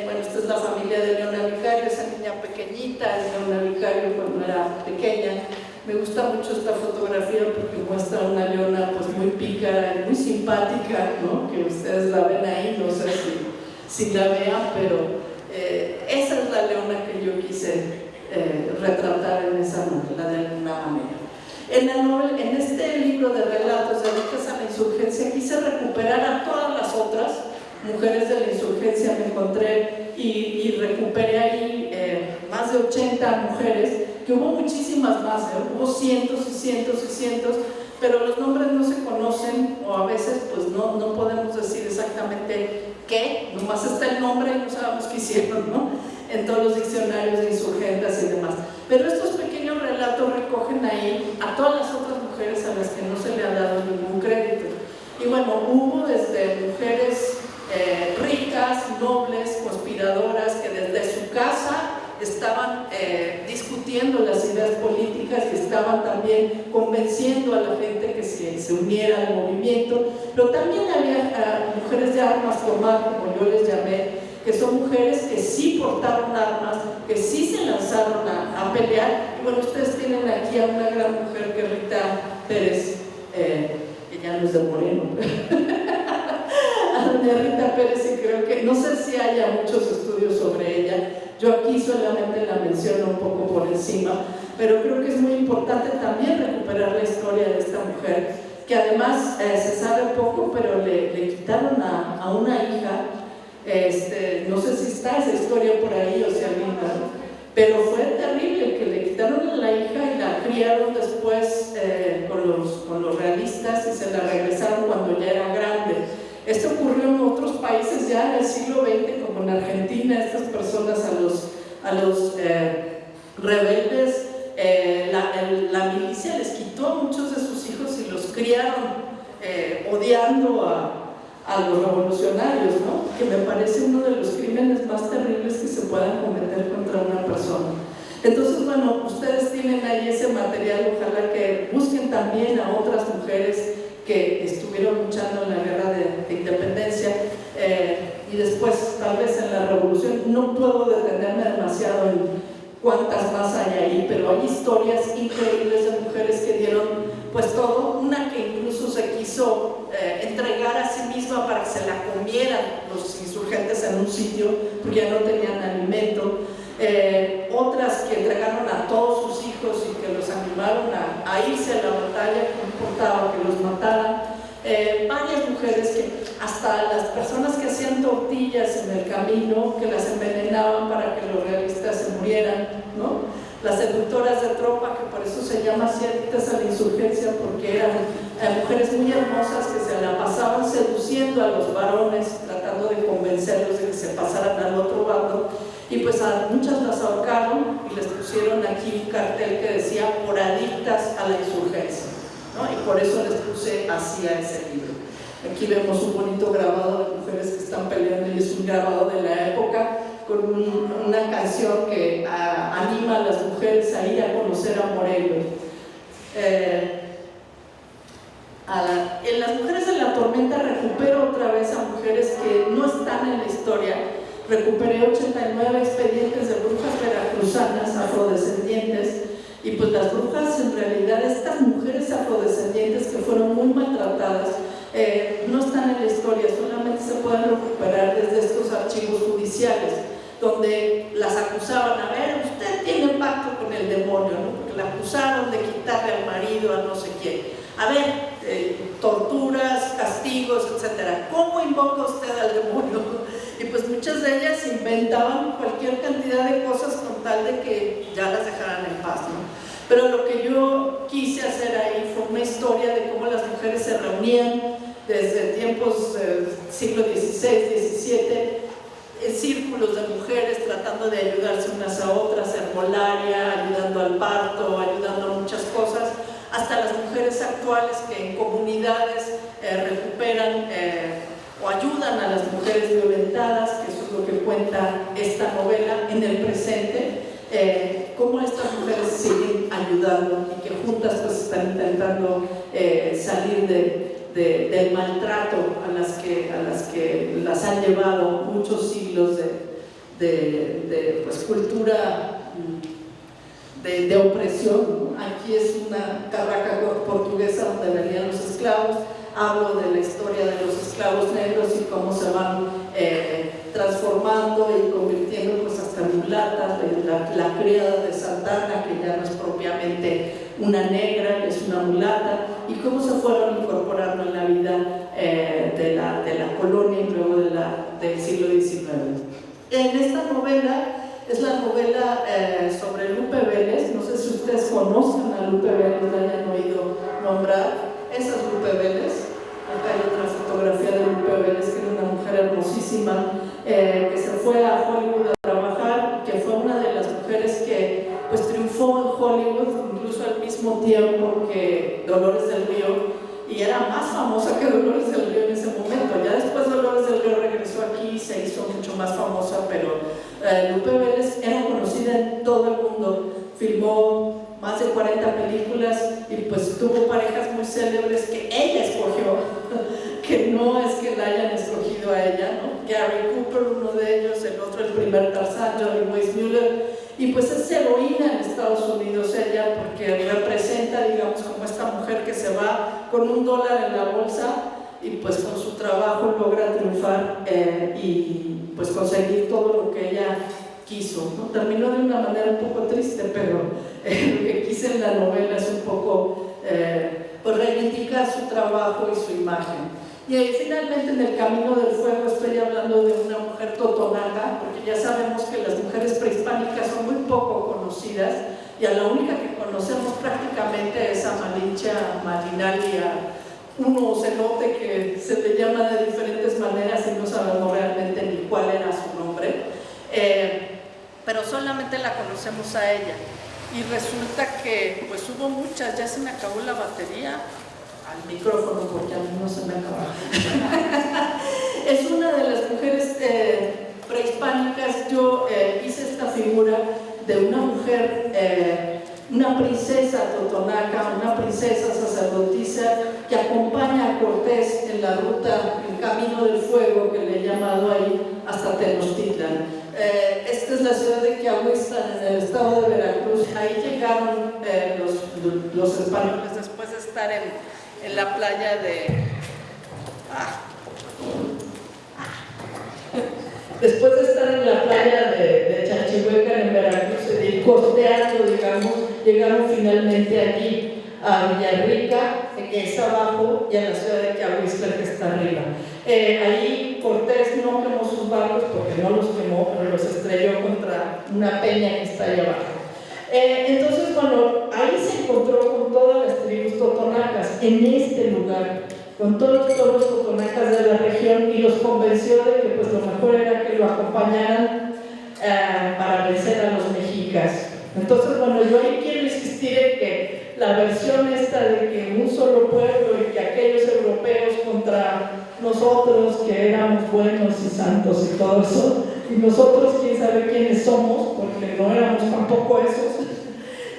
Bueno, esta es la familia de Leona Vicario, esa niña pequeñita, Leona Vicario cuando era pequeña. Me gusta mucho esta fotografía porque muestra a una leona pues muy pícara y muy simpática, ¿no? Que ustedes la ven ahí, no sé si la vean, pero esa es la leona que yo quise retratar en esa novela de alguna manera. En este libro de relatos dedicados a la insurgencia quise recuperar a todas las otras mujeres de la insurgencia me encontré y recuperé ahí más de 80 mujeres, que hubo muchísimas más, hubo cientos y cientos y cientos, pero los nombres no se conocen o a veces pues no podemos decir exactamente qué, nomás está el nombre y no sabemos qué hicieron, ¿no? En todos los diccionarios de insurgentes y demás. Pero estos pequeños relatos recogen ahí a todas las otras mujeres a las que no se le ha dado ningún crédito. Y bueno, hubo desde mujeres ricas, nobles, conspiradoras, que desde su casa estaban discutiendo las ideas políticas y estaban también convenciendo a la gente que se uniera al movimiento, pero también había mujeres de armas tomar, como yo les llamé, que son mujeres que sí portaron armas, que sí se lanzaron a pelear. Y bueno, ustedes tienen aquí a una gran mujer que es Rita Pérez, que ya no es de Moreno, a doña Rita Pérez, y creo que, no sé si haya muchos estudios sobre ella, yo aquí solamente la menciono un poco por encima, pero creo que es muy importante también recuperar la historia de esta mujer, que además se sabe poco, pero le quitaron a una hija. No sé si está esa historia por ahí o si alguien pero fue terrible que le quitaron a la hija y la criaron después con los realistas y se la regresaron cuando ya era grande. Esto ocurrió en otros países ya en el siglo XX, como en Argentina. Estas personas a los rebeldes, la milicia les quitó a muchos de sus hijos y los criaron odiando a los revolucionarios, ¿no? Que me parece uno de los crímenes más terribles que se puedan cometer contra una persona. Entonces, bueno, ustedes tienen ahí ese material, ojalá que busquen también a otras mujeres que estuvieron luchando en la guerra de independencia y después, tal vez en la revolución. No puedo detenerme demasiado en cuántas más hay ahí, pero hay historias increíbles de mujeres que dieron pues todo, una que incluso se quiso entregar a sí misma para que se la comieran los insurgentes en un sitio porque ya no tenían alimento, otras que entregaron a todos sus hijos y que los animaron a irse a la batalla, que no importaba que los mataran, varias mujeres que hasta las personas que hacían tortillas en el camino, que las envenenaban para que los realistas se murieran, ¿no? Las seductoras de tropa, que por eso se llama así a la insurgencia, porque eran mujeres muy hermosas que se la pasaban seduciendo a los varones, tratando de convencerlos de que se pasaran al otro bando, y pues a muchas las ahorcaron y les pusieron aquí un cartel que decía por adictas a la insurgencia, ¿no? Y por eso les puse así a ese libro. Aquí vemos un bonito grabado de mujeres que están peleando y es un grabado de la época con una canción que anima a las mujeres a ir a conocer a Morelos. En las mujeres de la tormenta recupero otra vez a mujeres que no están en la historia. Recuperé 89 expedientes de brujas veracruzanas afrodescendientes, y pues las brujas, en realidad, estas mujeres afrodescendientes que fueron muy maltratadas, no están en la historia, solamente se pueden recuperar desde estos archivos judiciales, donde las acusaban. A ver, usted tiene pacto con el demonio, ¿no? Porque la acusaron de quitarle al marido a no sé quién. A ver, torturas, castigos, etcétera. ¿Cómo invoca usted al demonio? Y pues muchas de ellas inventaban cualquier cantidad de cosas con tal de que ya las dejaran en paz, ¿no? Pero lo que yo quise hacer ahí fue una historia de cómo las mujeres se reunían desde tiempos del siglo XVI, XVII, en círculos de mujeres tratando de ayudarse unas a otras, herbolaria, ayudando al parto, ayudando a muchas cosas, hasta las mujeres actuales que en comunidades recuperan o ayudan a las mujeres violentadas, que eso es lo que cuenta esta novela en el presente, cómo estas mujeres siguen ayudando y que juntas pues están intentando salir del maltrato a las que las han llevado muchos siglos de pues, cultura de opresión, ¿no? Aquí es una carraca portuguesa donde venían los esclavos. Hablo de la historia de los esclavos negros y cómo se van transformando y convirtiendo pues, hasta mulatas, la criada de Santana, que ya no es propiamente una negra, es una mulata, y cómo se fueron incorporando en la vida de la colonia y luego de la En esta novela, es la novela sobre Lupe Vélez, no sé si ustedes conocen a Lupe Vélez, la hayan oído nombrar, esa es Lupe Vélez. Acá hay otra fotografía de Lupe Vélez, que era una mujer hermosísima, que se fue a Hollywood a trabajar, que fue una de las mujeres que pues triunfó en Hollywood, incluso al mismo tiempo que Dolores del Río, y era más famosa que Dolores del Río en ese momento. Ya después Dolores del Río regresó aquí y se hizo mucho más famosa, pero Lupe Vélez era conocida en todo el mundo, filmó más de 40 películas y pues tuvo parejas muy célebres que ella escogió, que no es que la hayan escogido a ella, ¿no? Gary Cooper, uno de ellos, el otro, el primer Tarzán, Johnny Weissmuller, y pues es heroína en Estados Unidos ella, porque representa, digamos, como esta mujer que se va con $1 en la bolsa y pues con su trabajo logra triunfar y pues conseguir todo lo que ella quiso, ¿no? Terminó de una manera un poco triste, pero lo que quise en la novela es un poco pues reivindicar su trabajo y su imagen. Y ahí, finalmente, en El Camino del Fuego estoy hablando de una mujer totonaca, porque ya sabemos que las mujeres prehispánicas son muy poco conocidas y a la única que conocemos prácticamente es a Malinche Malinali, un ocelote que se le llama de diferentes maneras y no sabemos realmente ni cuál era su nombre. Pero solamente la conocemos a ella y resulta que pues hubo muchas, ya se me acabó la batería al micrófono porque a mí no se me acaba. Es una de las mujeres prehispánicas. Yo hice esta figura de una mujer, una princesa totonaca, una princesa sacerdotisa que acompaña a Cortés en la ruta, el Camino del Fuego, que le he llamado ahí, hasta Tenochtitlan. Esta es la ciudad de Quiahuistlan, en el estado de Veracruz. Ahí llegaron los españoles después de estar en la playa de... Después de estar en la playa de Chalchihuecan, en Veracruz, y costeando, digamos, llegaron finalmente allí a Villarrica, que es abajo, y a la ciudad de Quiahuistlan, que está arriba. Ahí Cortés no quemó sus barcos porque no los quemó, pero los estrelló contra una peña que está ahí abajo. Entonces, bueno, ahí se encontró con todas las tribus totonacas, en este lugar, con todos los pueblos totonacas de la región, y los convenció de que pues lo mejor era que lo acompañaran para vencer a los mexicas. Entonces, bueno, yo ahí quiero insistir en que la versión esta de que un solo pueblo y que aquellos europeos contra nosotros que éramos buenos y santos y todo eso, y nosotros quién sabe quiénes somos, porque no éramos tampoco esos.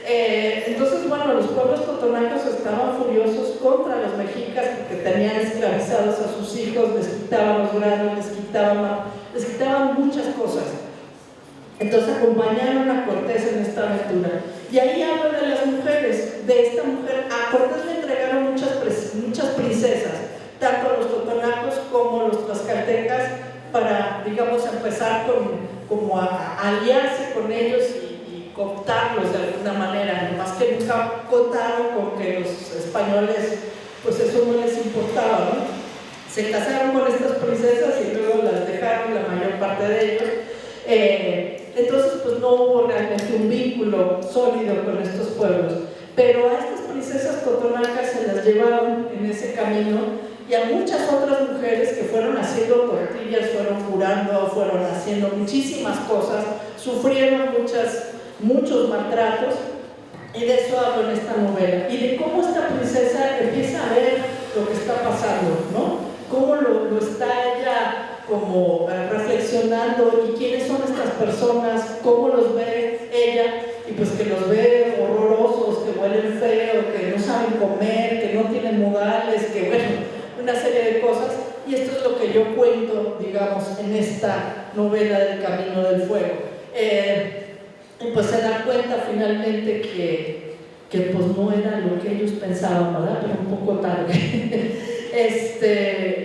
Entonces, bueno, los pueblos totonacos estaban furiosos contra los mexicas porque tenían esclavizados a sus hijos, les quitaban los granos, les quitaban muchas cosas. Entonces acompañaron a Cortés en esta aventura. Y ahí hablo de las mujeres, de esta mujer. A Cortés le entregaron muchas princesas, tanto los totonacos como los tlaxcaltecas, para, digamos, empezar como a aliarse con ellos y cooptarlos de alguna manera, más que nunca contaron con que los españoles, pues eso no les importaba, ¿no? Se casaron con estas princesas y luego las dejaron, la mayor parte de ellos. Entonces, pues no hubo realmente un vínculo sólido con estos pueblos. Pero a estas princesas totonacas se las llevaron en ese camino, y a muchas otras mujeres que fueron haciendo tortillas, fueron curando, fueron haciendo muchísimas cosas, sufrieron muchos maltratos, y de eso hablo en esta novela, y de cómo esta princesa empieza a ver lo que está pasando, ¿no? Cómo lo está ella como reflexionando, y quiénes son estas personas, cómo los ve ella, y pues que los ve horrorosos, que huelen feo, que no saben comer, que no tienen modales, que bueno, una serie de cosas. Y esto es lo que yo cuento, digamos, en esta novela del Camino del Fuego. Y pues se dan cuenta finalmente que pues no era lo que ellos pensaban, ¿verdad? Pero un poco tarde.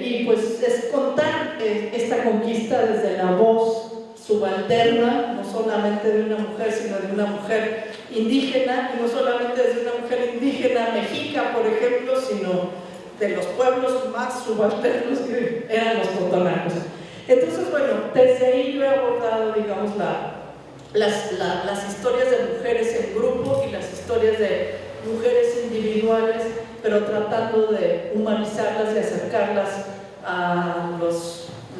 Y pues es contar esta conquista desde la voz subalterna, no solamente de una mujer, sino de una mujer indígena, y no solamente de una mujer indígena mexica, por ejemplo, sino de los pueblos más subalternos que eran los totonacos. Entonces, bueno, desde ahí yo he abordado, digamos, las historias de mujeres en grupo y las historias de mujeres individuales, pero tratando de humanizarlas y acercarlas a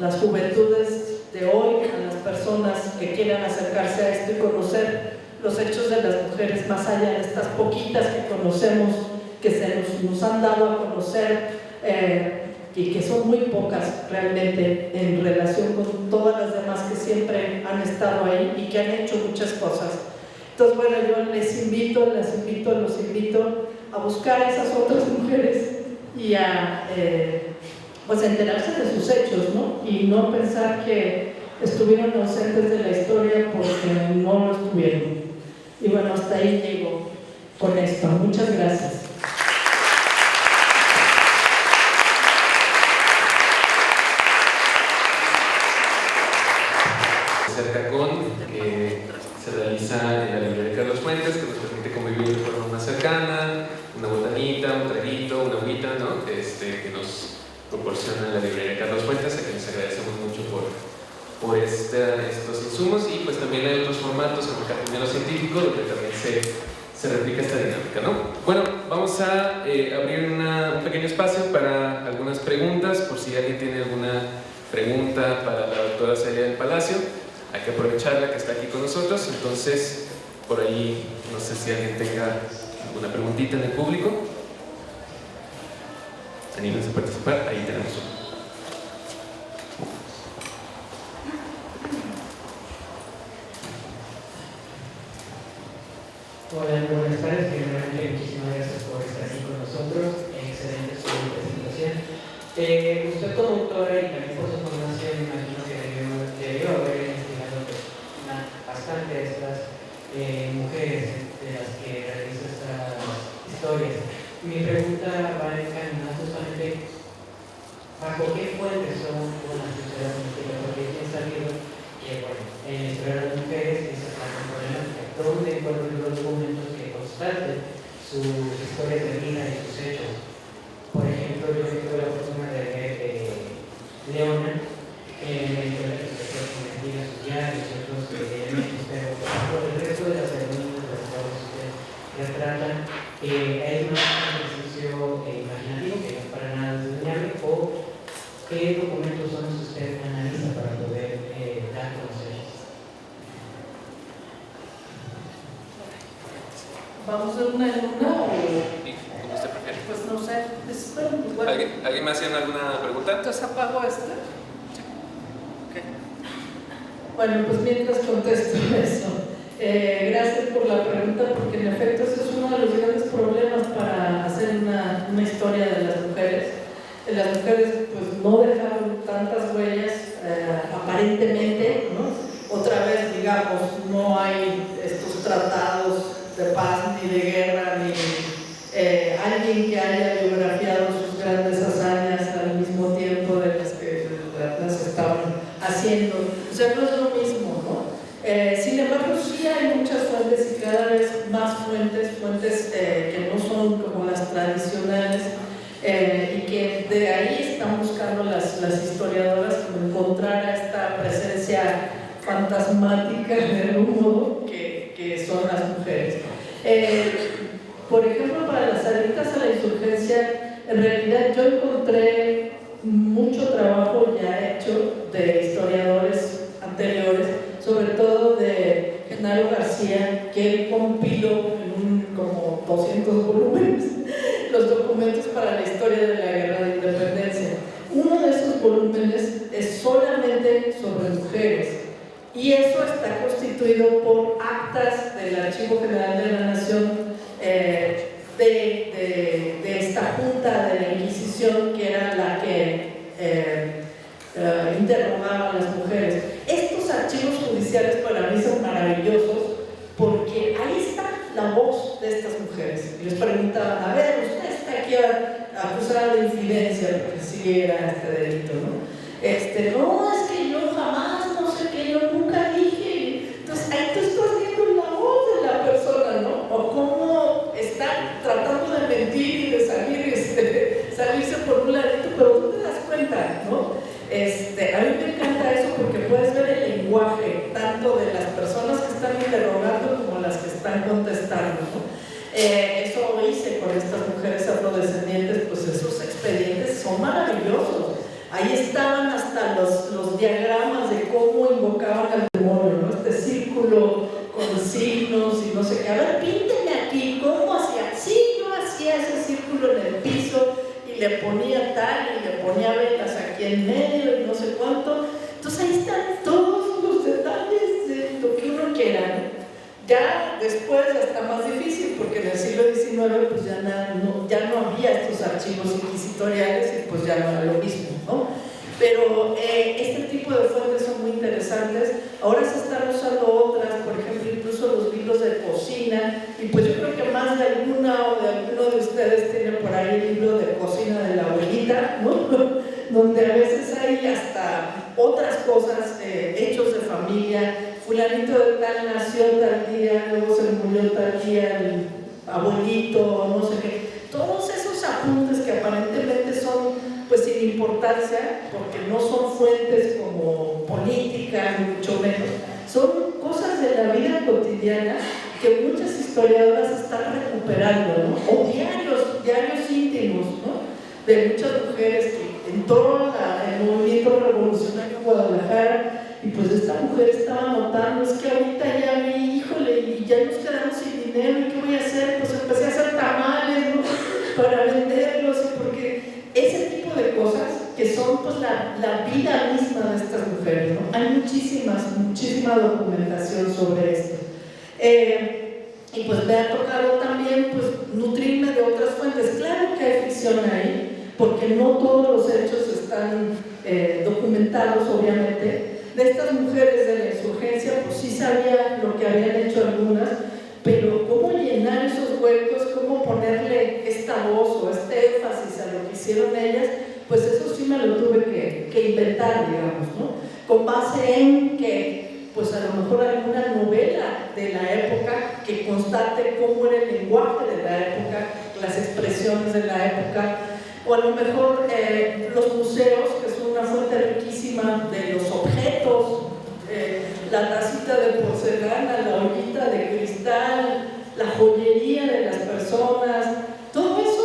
las juventudes de hoy, a las personas que quieran acercarse a esto y conocer los hechos de las mujeres más allá de estas poquitas que conocemos, que nos han dado a conocer, y que son muy pocas realmente en relación con todas las demás que siempre han estado ahí y que han hecho muchas cosas. Entonces, bueno, yo les invito, los invito a buscar a esas otras mujeres y a pues enterarse de sus hechos, ¿no? Y no pensar que estuvieron ausentes de la historia porque no lo estuvieron. Y bueno, hasta ahí llego con esto. Muchas gracias. Que se realiza en la librería Carlos Fuentes, que nos permite convivir de forma más cercana, una botanita, un traguito, una agüita, ¿no? Que nos proporciona la librería Carlos Fuentes, a quienes agradecemos mucho por estos insumos. Y pues también hay otros formatos como el Jardinero Científico, donde también se replica esta dinámica, ¿no? Bueno, vamos a abrir un pequeño espacio para algunas preguntas, por si alguien tiene alguna pregunta para la doctora Celia del Palacio. Hay que aprovecharla que está aquí con nosotros. Entonces, por ahí, no sé si alguien tenga alguna preguntita en el público. Anímense a participar, ahí tenemos uno. Hola, buenas tardes. Primeramente, muchísimas gracias por estar aquí con nosotros. Excelente su presentación. Usted como doctora y también por su formación, imagino que debió haber investigado bastante de estas mujeres de las que realiza estas historias. Mi pregunta va encaminada justamente bajo qué fuentes son las historias místicas, porque es sabido que, bueno, en la historia de las mujeres esa es la problemática, donde encuentran los documentos que constaten sus historias de vida y sus hechos. Por ejemplo, yo tuve la fortuna de ver Leona en la historia que se investiga sus diarios y otros elementos, pero por el resto de las herramientas de las cuales ustedes retratan, es más un ejercicio imaginativo que no es para nada desdeñable, o qué documentos son los que usted analiza para poder dar a conocer. ¿Vamos de una en una o...? ¿Cómo usted prefiere? Pues no sé. Bueno. ¿Alguien me hacía alguna pregunta? Entonces apago esta. Okay. Bueno, pues mientras contesto eso. Gracias por la pregunta, porque en efecto ese es uno de los grandes problemas para hacer una historia de las mujeres. Las mujeres pues no dejaron tantas huellas aparentemente, ¿no? Otra vez, digamos, no hay estos tratados de paz ni de guerra, ni alguien que haya biografiado sus grandes hazañas al mismo tiempo de las que las estaban haciendo. O sea, no es lo mismo, ¿no? Sin embargo, sí hay muchas fuentes y cada vez más fuentes que no son como las tradicionales, y que de ahí están buscando las historiadoras como encontrar a esta presencia fantasmática de algún modo que son las mujeres. Por ejemplo, para las adictas a la insurgencia, en realidad yo encontré mucho trabajo ya hecho de historiadores anteriores, sobre todo de Genaro García, que él compiló en como 200 volúmenes los documentos para la historia de la Guerra de Independencia. Uno de esos volúmenes es solamente sobre mujeres, y eso está constituido por actas del Archivo General de la Nación, de esta junta de la Inquisición, que era la que interrogaba a las mujeres. Estos archivos judiciales para mí son maravillosos, porque ahí está la voz de estas mujeres. Y les preguntaban, a ver, usted está aquí acusada de infidencia, porque sí era este delito, ¿no? No, es que yo jamás, no sé qué, yo nunca dije. Entonces ahí tú estás viendo la voz de la persona, ¿no? O cómo está tratando de mentir y de salirse por un ladito, pero tú te das cuenta, ¿no? A mí me encanta mostrarlo, ¿no? Eso hice con estas mujeres afrodescendientes, pues esos expedientes son maravillosos. Ahí estaban hasta los diagramas de cómo invocaban al demonio, ¿no? Este círculo con signos y no sé qué. A ver, pínteme aquí, ¿cómo hacía? Sí, yo hacía ese círculo en el piso y le ponía tal y le ponía velas aquí en medio y no sé cuánto. Entonces ahí están todos los detalles de lo que uno quiera, ¿no? Ya después está más difícil porque en el siglo XIX pues ya no había estos archivos inquisitoriales y pues ya no era lo mismo, ¿no? Pero este tipo de fuentes son muy interesantes. Ahora se están usando otras, por ejemplo, incluso los libros de cocina, y pues yo creo que más de alguna o de alguno de ustedes tiene por ahí el libro de cocina de la abuelita, ¿no? Donde a veces hay hasta otras cosas, hechos de familia. Fulanito de tal nació tal día, luego se murió tal día el abuelito, no sé qué. Todos esos apuntes que aparentemente son pues sin importancia, porque no son fuentes como políticas, ni mucho menos, son cosas de la vida cotidiana que muchas historiadoras están recuperando, ¿no? O diarios íntimos, ¿no? De muchas mujeres que en todo el movimiento revolucionario en Guadalajara. Y pues esta mujer estaba notando, es que ahorita ya vi, híjole, y ya nos quedamos sin dinero, ¿y qué voy a hacer? Pues empecé a hacer tamales, ¿no? Para venderlos, porque ese tipo de cosas que son pues la vida misma de estas mujeres, ¿no? Hay muchísima documentación sobre esto. Y pues me ha tocado también pues nutrirme de otras fuentes. Claro que hay ficción ahí, porque no todos los hechos están documentados, obviamente. De estas mujeres de la insurgencia, pues sí sabía lo que habían hecho algunas, pero cómo llenar esos huecos, cómo ponerle esta voz o este énfasis a lo que hicieron ellas, pues eso sí me lo tuve que inventar, digamos, ¿no? Con base en que, pues a lo mejor alguna novela de la época que constate cómo era el lenguaje de la época, las expresiones de la época, o a lo mejor los museos, que son una fuente riquísima de los objetos, la tacita de porcelana, la ollita de cristal, la joyería de las personas, todo eso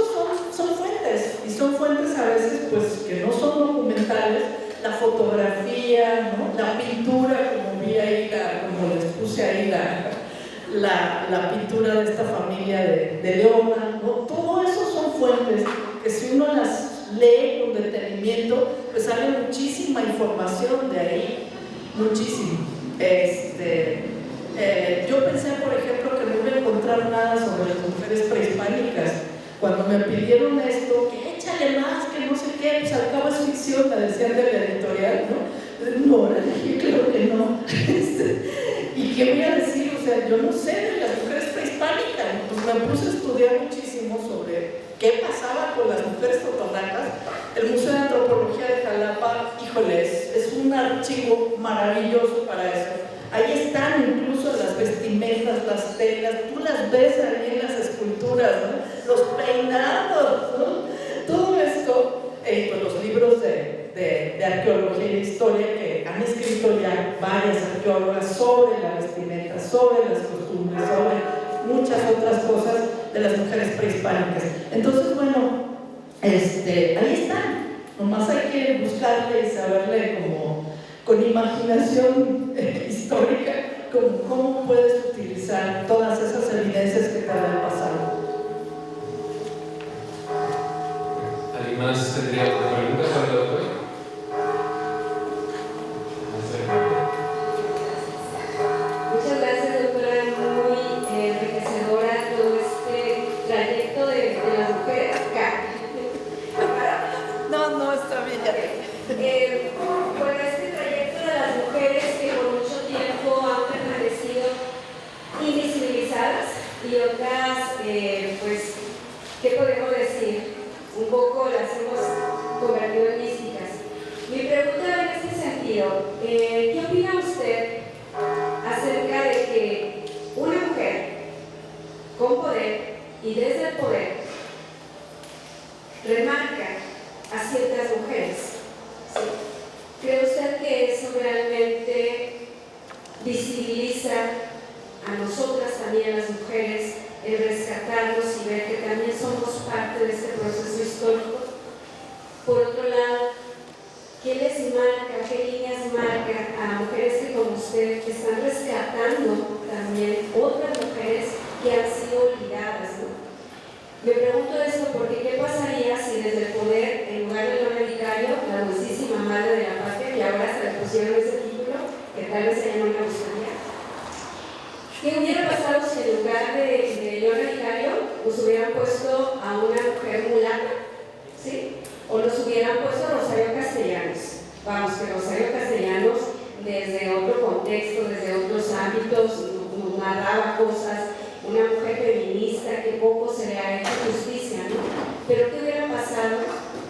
son fuentes, y son fuentes a veces pues que no son documentales. La fotografía, ¿no? La pintura, como vi ahí, como les puse ahí la pintura de esta familia de Leona, ¿no? Todo eso son fuentes que si uno las lee con detenimiento, pues sale muchísima información de ahí, muchísimo. Yo pensé, por ejemplo, que no iba a encontrar nada sobre las mujeres prehispánicas. Cuando me pidieron esto, que échale más, que no sé qué, pues al cabo es ficción, me decían de la editorial, ¿no? No, le dije, claro que no. ¿Y qué voy a decir? O sea, yo no sé de las mujeres prehispánicas. Pues me puse a estudiar muchísimo sobre qué pasaba con las mujeres totonacas. El Museo de Antropología de Jalapa, híjole, es un archivo maravilloso para eso. Ahí están incluso las vestimentas, las telas, tú las ves ahí en las esculturas, ¿no? Los peinados, ¿no? Todo esto, pues los libros de arqueología y historia que han escrito ya varias arqueólogas sobre la vestimenta, sobre las costumbres, sobre muchas otras cosas de las mujeres prehispánicas. Entonces, bueno, ahí están. Nomás hay que buscarle y saberle como con imaginación histórica cómo puedes utilizar todas esas evidencias que te han pasado. ¿Alguien más tendría otra pregunta para el doctor? Muchas gracias, doctora. Muy enriquecedora todo este trayecto de las mujeres acá. No, está bien, ya. Bueno, este trayecto de las mujeres que por mucho tiempo han permanecido invisibilizadas y otras, pues, ¿qué podemos decir? Un poco las hemos convertido en místicas. Mi pregunta en este sentido, ¿qué opina usted acerca de que una mujer con poder y desde el poder remarca a ciertas mujeres? ¿Sí? ¿Cree usted que eso realmente visibiliza a nosotras también, las mujeres, rescatarlos y ver que también somos parte de este proceso histórico. Por otro lado, ¿qué les marca, qué líneas marca a mujeres que como usted que están rescatando también otras mujeres que han sido olvidadas, ¿no? Me pregunto esto porque ¿qué pasaría si desde el poder, en lugar de Leona Vicario, la dulcísima madre de la patria, que ahora se le pusieron ese título, que tal vez ella no me gustaría? ¿Qué hubiera pasado si en lugar de Leona Vicario pues hubieran puesto a una mujer mulata? ¿Sí? O los hubieran puesto a Rosario Castellanos. Vamos, que Rosario Castellanos desde otro contexto, desde otros ámbitos, nos narraba cosas, una mujer feminista que poco se le ha hecho justicia, ¿no? Pero ¿qué hubiera pasado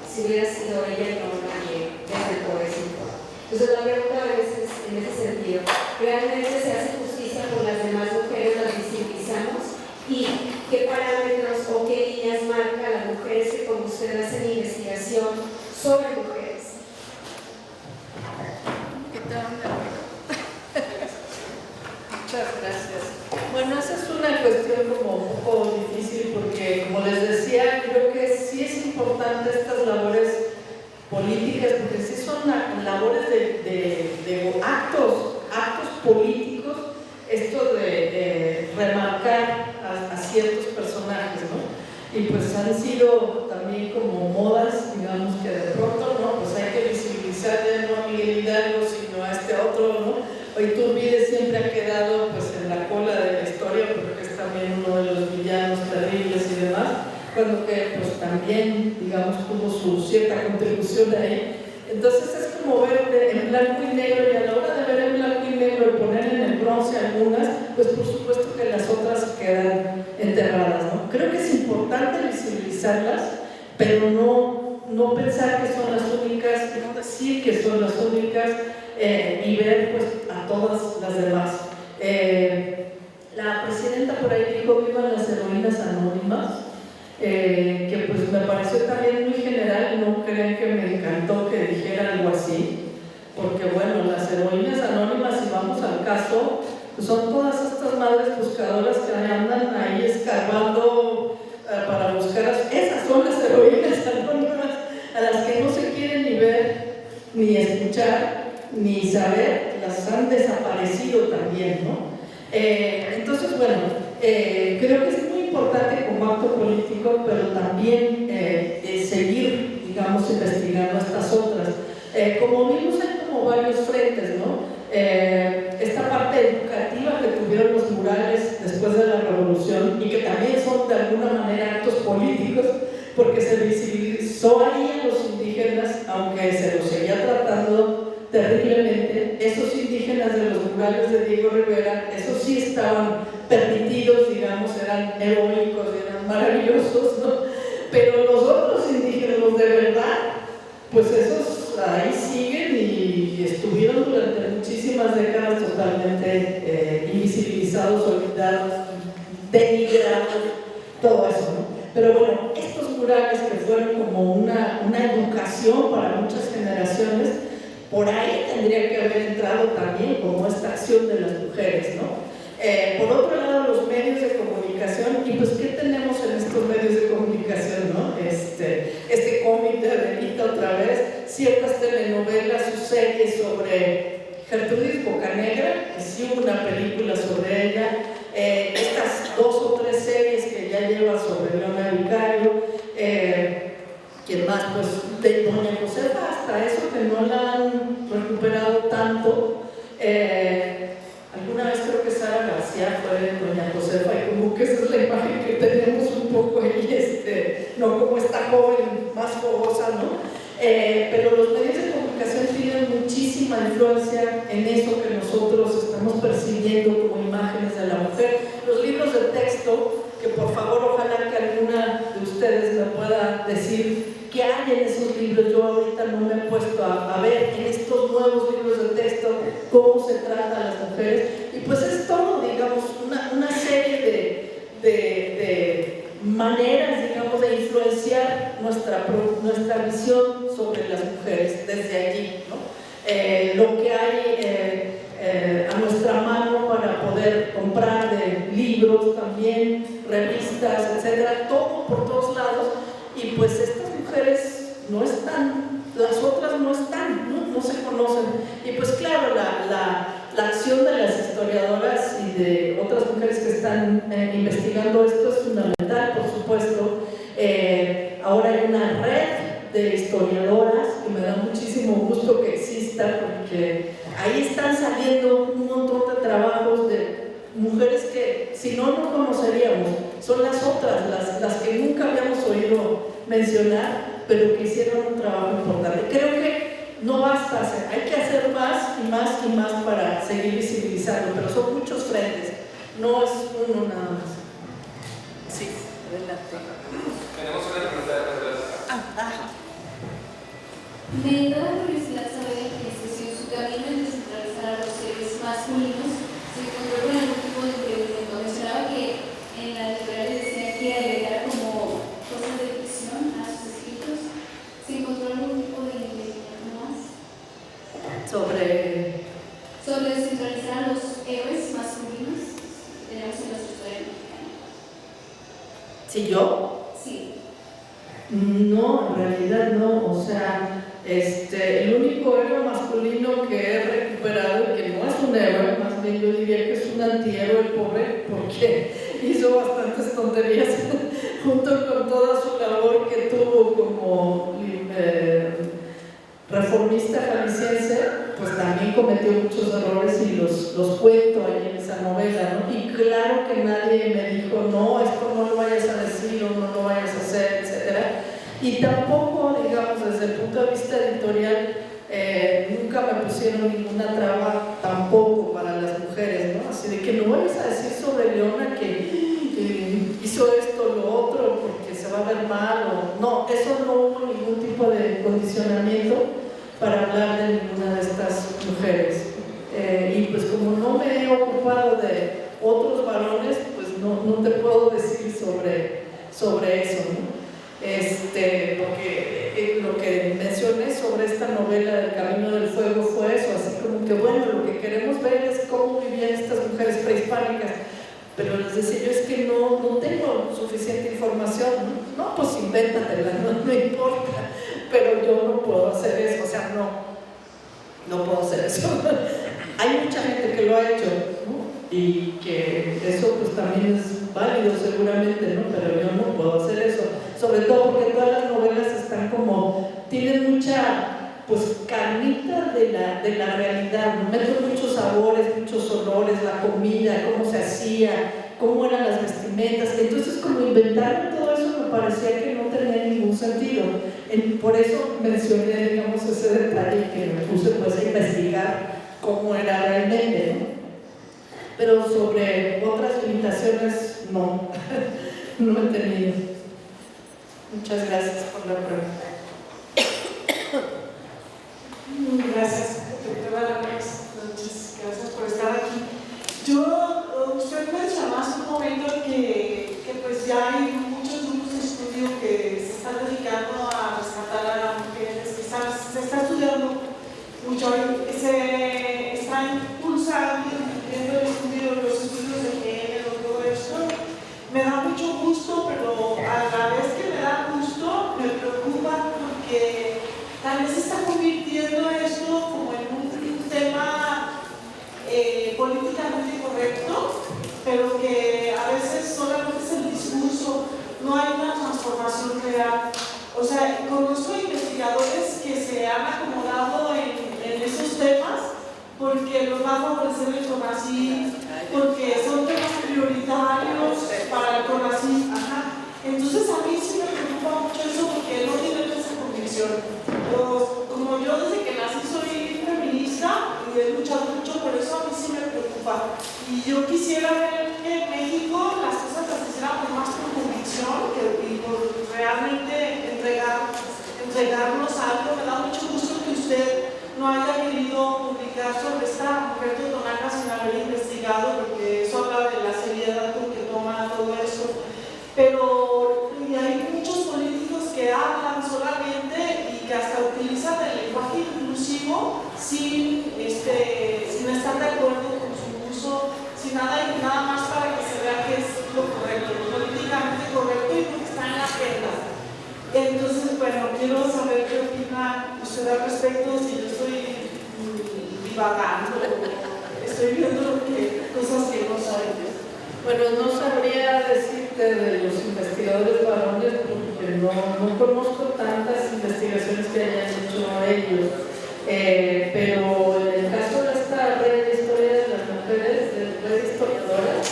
si hubiera sido ella y no nadie desde el poder? Entonces la pregunta en ese sentido, ¿realmente se hace justicia por las demás mujeres, las visibilizamos? ¿Y qué parámetros o qué líneas marca las mujeres que como usted hacen investigación sobre mujeres? Muchas gracias. Bueno, esa es una cuestión como un poco difícil porque, como les decía, creo que sí es importante estas labores políticas porque sí son labores de actos políticos, esto de remarcar a ciertos personajes, ¿no? Y pues han sido también como modas, digamos que de pronto, ¿no? Pues hay que visibilizar ya no a Miguel Hidalgo, sino a este otro, ¿no? Iturbide siempre ha quedado pues en la cola de la historia porque es también uno de los villanos terribles y demás, cuando que pues también, digamos, tuvo su cierta contribución de ahí. Entonces es como ver en blanco y negro, y a la hora de ver en blanco y negro y poner en el bronce algunas, pues por supuesto que las otras quedan enterradas, ¿no? Creo que es importante visibilizarlas, pero no pensar que son las únicas, no decir que son las únicas, y ver pues a todas las demás. La presidenta por ahí dijo vivan las heroínas anónimas, que pues me pareció también muy general. No crean que me encantó que dijera algo así, porque bueno, las heroínas anónimas, si vamos al caso, pues son todas estas madres buscadoras que andan ahí escarbando para buscar esas son las heroínas anónimas, a las que no se quieren ni ver ni escuchar ni saber, las han desaparecido también, ¿no? Entonces, bueno, creo que es muy importante como acto político, pero también seguir, digamos, investigando estas otras. Como vimos, hay como varios frentes, ¿no? Esta parte educativa que tuvieron los murales después de la Revolución y que también son de alguna manera actos políticos, porque se visibilizó ahí a los indígenas, aunque se los seguía tratando terriblemente. Esos indígenas de los murales de Diego Rivera, esos sí estaban permitidos, digamos, eran heroicos, eran maravillosos, ¿no? Pero los otros indígenas, los de verdad, pues esos ahí siguen y estuvieron durante muchísimas décadas totalmente invisibilizados, olvidados, denigrados, todo eso, ¿no? Pero bueno, estos murales que fueron como una educación para muchas generaciones, por ahí tendría que haber entrado también como esta acción de las mujeres, ¿no? Por otro lado, los medios de comunicación, y pues ¿qué tenemos en estos medios de comunicación, no? Este cómic de Adelita otra vez, ciertas telenovelas o series sobre Gertrudis Bocanegra, que sí hubo una película sobre ella, estas 2 o 3 series que ya lleva sobre Leona Vicario, ¿quién más? Pues de Doña Josefa, hasta eso que no la han recuperado tanto. Alguna vez creo que Sara García fue Doña Josefa y como que esa es la imagen que tenemos un poco ahí, no como esta joven más fogosa, ¿no? Pero los medios de comunicación tienen muchísima influencia en eso que nosotros estamos percibiendo como imágenes de la mujer. Los libros de texto, que por favor ojalá que alguna de ustedes me pueda decir qué hay en esos libros. Yo ahorita no me he puesto a ver en estos nuevos libros de texto cómo se trata a las mujeres, y pues es todo, digamos, una serie de maneras, digamos, de influenciar nuestra visión sobre las mujeres desde allí, ¿no? Lo que hay a nuestra mano para poder comprar de libros también, revistas, etcétera, todo por todos lados, y pues estas mujeres no están, las otras no están, no se conocen. Y pues claro, la acción de las historiadoras y de otras mujeres que están investigando esto es fundamental, por supuesto. Ahora hay una red de historiadoras que me da muchísimo gusto que exista, porque ahí están saliendo un montón de trabajos de mujeres que si no conoceríamos, son las otras, las que nunca habíamos oído mencionar, pero que hicieron un trabajo importante. Creo que no basta hacer, hay que hacer más y más y más para seguir visibilizando, pero son muchos frentes, no es uno nada más. Sí, adelante. Tenemos una pregunta de Me da curiosidad saber que si en su camino en descentralizar a los seres masculinos se encontró con algún tipo de impedimento. Mencionaba que en la literaria decía que agregar como cosas de ficción a sus escritos. ¿Se encontró algún tipo de impedimento más? Sobre Descentralizar a los héroes masculinos que tenemos en nuestra historia mexicana. ¿Sí yo? Sí. No, en realidad no, o sea, el único héroe masculino que he recuperado, y que no es un héroe, más bien yo diría que es un antihéroe pobre, porque hizo bastantes tonterías junto con toda su labor que tuvo como reformista jalisciense, pues también cometió muchos errores y los cuento ahí en esa novela, ¿no? Y claro que nadie me dijo, no, esto no lo vayas a decir o no lo vayas a hacer, etcétera. Y tampoco, digamos, desde el punto de vista editorial, nunca me pusieron ninguna traba tampoco para las mujeres, ¿no? Así de que no vayas a decir sobre Leona que hizo esto, lo otro, porque se va a ver mal, o no, eso no hubo ningún tipo de condicionamiento para hablar de ninguna de estas mujeres. Y pues como no me he ocupado de otros varones, pues no te puedo decir sobre eso, ¿no? Porque lo que mencioné sobre esta novela del Camino del Fuego fue eso, así como que bueno, lo que queremos ver es cómo vivían estas mujeres prehispánicas, pero les decía yo, es que no tengo suficiente información, no, pues invéntatela, no importa, pero yo no puedo hacer eso, o sea, no puedo hacer eso. Hay mucha gente que lo ha hecho, ¿no? Y que eso pues también es válido seguramente, ¿no? Pero yo no puedo hacer eso, sobre todo porque todas las novelas están como, tienen mucha pues carnita de la realidad, ¿no? Meten muchos sabores, muchos olores, la comida, cómo se hacía, cómo eran las vestimentas, entonces como inventar todo eso me parecía que no tenía ningún sentido. Por eso mencioné, digamos, ese detalle que me puse pues a investigar cómo era realmente, ¿no? Pero sobre otras limitaciones, no he tenido. Muchas gracias por la pregunta. Gracias, doctora Alex. Muchas gracias por estar aquí. Usted mencionó hace un momento que pues ya hay muchos grupos de estudio que se están dedicando a rescatar a las mujeres, se está estudiando mucho, se está impulsando los estudios de género, todo esto. Me da mucho gusto, pero a la vez que me da gusto, me preocupa porque tal vez se está convirtiendo esto como en un tema políticamente correcto, pero que a veces solamente es el discurso, no hay una transformación real. O sea, conozco investigadores que se han acomodado en esos temas porque los va a favorecer el CONACYT, porque son temas prioritarios para el CONACYT. Entonces a mí sí me preocupa mucho eso porque no tienen esa convicción. Como yo desde que nací soy feminista y he luchado mucho por eso, a mí sí me preocupa. Y yo quisiera ver que en México las cosas las hiciéramos más con convicción y por realmente entregarnos algo. Me da mucho gusto que usted no haya querido publicar sobre esta mujer totonaca sin haber investigado, porque eso habla de la seriedad con que toma todo esto. Pero hay muchos políticos que hablan solamente y que hasta utilizan el lenguaje inclusivo sin estar de acuerdo con su uso, sin nada más para que se vea que es lo correcto. usted al respecto, si yo estoy divagando, estoy viendo cosas que no saben. Bueno, no sabría decirte de los investigadores varones porque no conozco tantas investigaciones que hayan hecho ellos, pero en el caso de esta red de historia de las mujeres, de red historiadoras,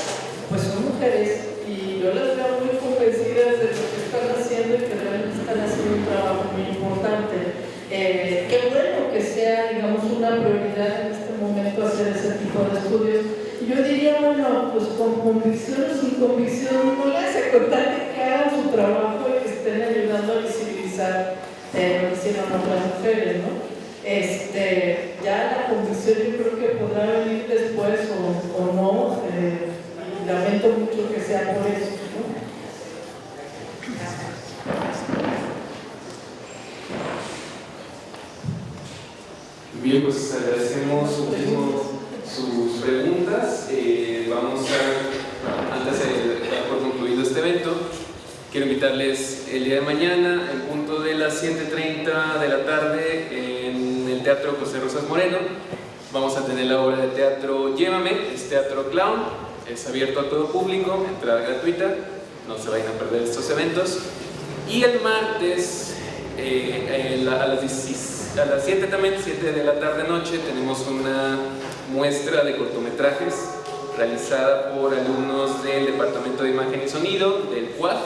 pues son mujeres y yo las veo muy convencidas de lo que están haciendo y que realmente están haciendo un trabajo muy importante. Qué bueno que sea, digamos, una prioridad en este momento hacer ese tipo de estudios. Yo diría, bueno, pues con convicción o sin convicción, no le hace contar que hagan su trabajo y que estén ayudando a visibilizar lo que hicieron otras mujeres, ¿no? Ya la convicción yo creo que podrá venir después o no, y lamento mucho que sea por eso, ¿no? Bien, pues agradecemos muchísimo sus preguntas. Vamos a, antes de dar por concluido este evento, quiero invitarles el día de mañana, en punto de las 7:30 de la tarde, en el Teatro José Rosas Moreno. Vamos a tener la obra de teatro Llévame, es teatro clown, es abierto a todo público, entrada gratuita, no se vayan a perder estos eventos. Y el martes, a las 7 también, 7 de la tarde noche, tenemos una muestra de cortometrajes realizada por alumnos del Departamento de Imagen y Sonido del CUAD.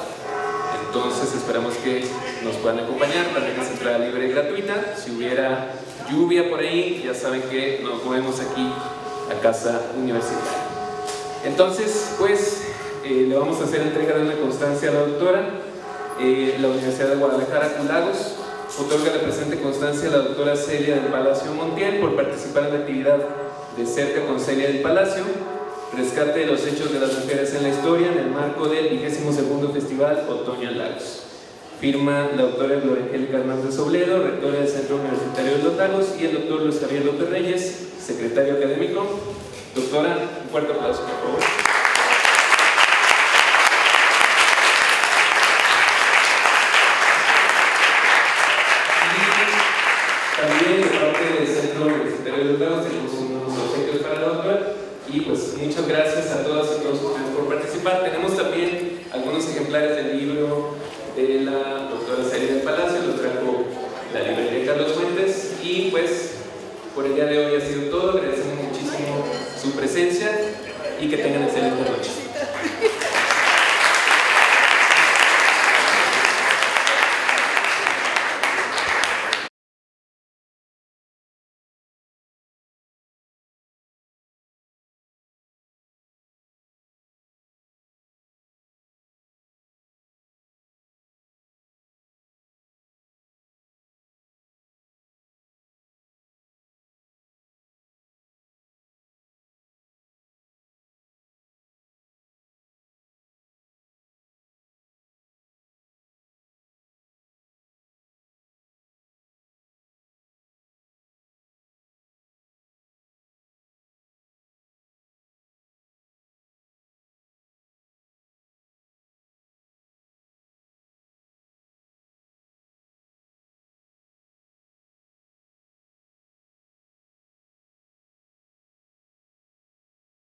Entonces esperamos que nos puedan acompañar, también es entrada libre y gratuita. Si hubiera lluvia por ahí, ya saben que nos movemos aquí a Casa Universitaria. Entonces, pues, le vamos a hacer entrega de una constancia a la doctora. La Universidad de Guadalajara, Culagos, otorga la presente constancia a la doctora Celia del Palacio Montiel por participar en la actividad de Cerca con Celia del Palacio, rescate de los hechos de las mujeres en la historia en el marco del 22º Festival Otoño en Lagos. Firma la doctora Gloria Angélica Hernández Obledo, rectora del Centro Universitario de los Lagos, y el doctor Luis Javier López Reyes, secretario académico. Doctora, un fuerte aplauso, por favor. También de parte del Centro Universitario de los Lagos tenemos unos obsequios para la doctora. Y pues muchas gracias a todas y todos ustedes por participar. Tenemos también algunos ejemplares del libro de la doctora Celia del Palacio, lo trajo la librería Carlos Fuentes. Y pues por el día de hoy ha sido todo. Agradecemos muchísimo su presencia y que tengan excelente noche.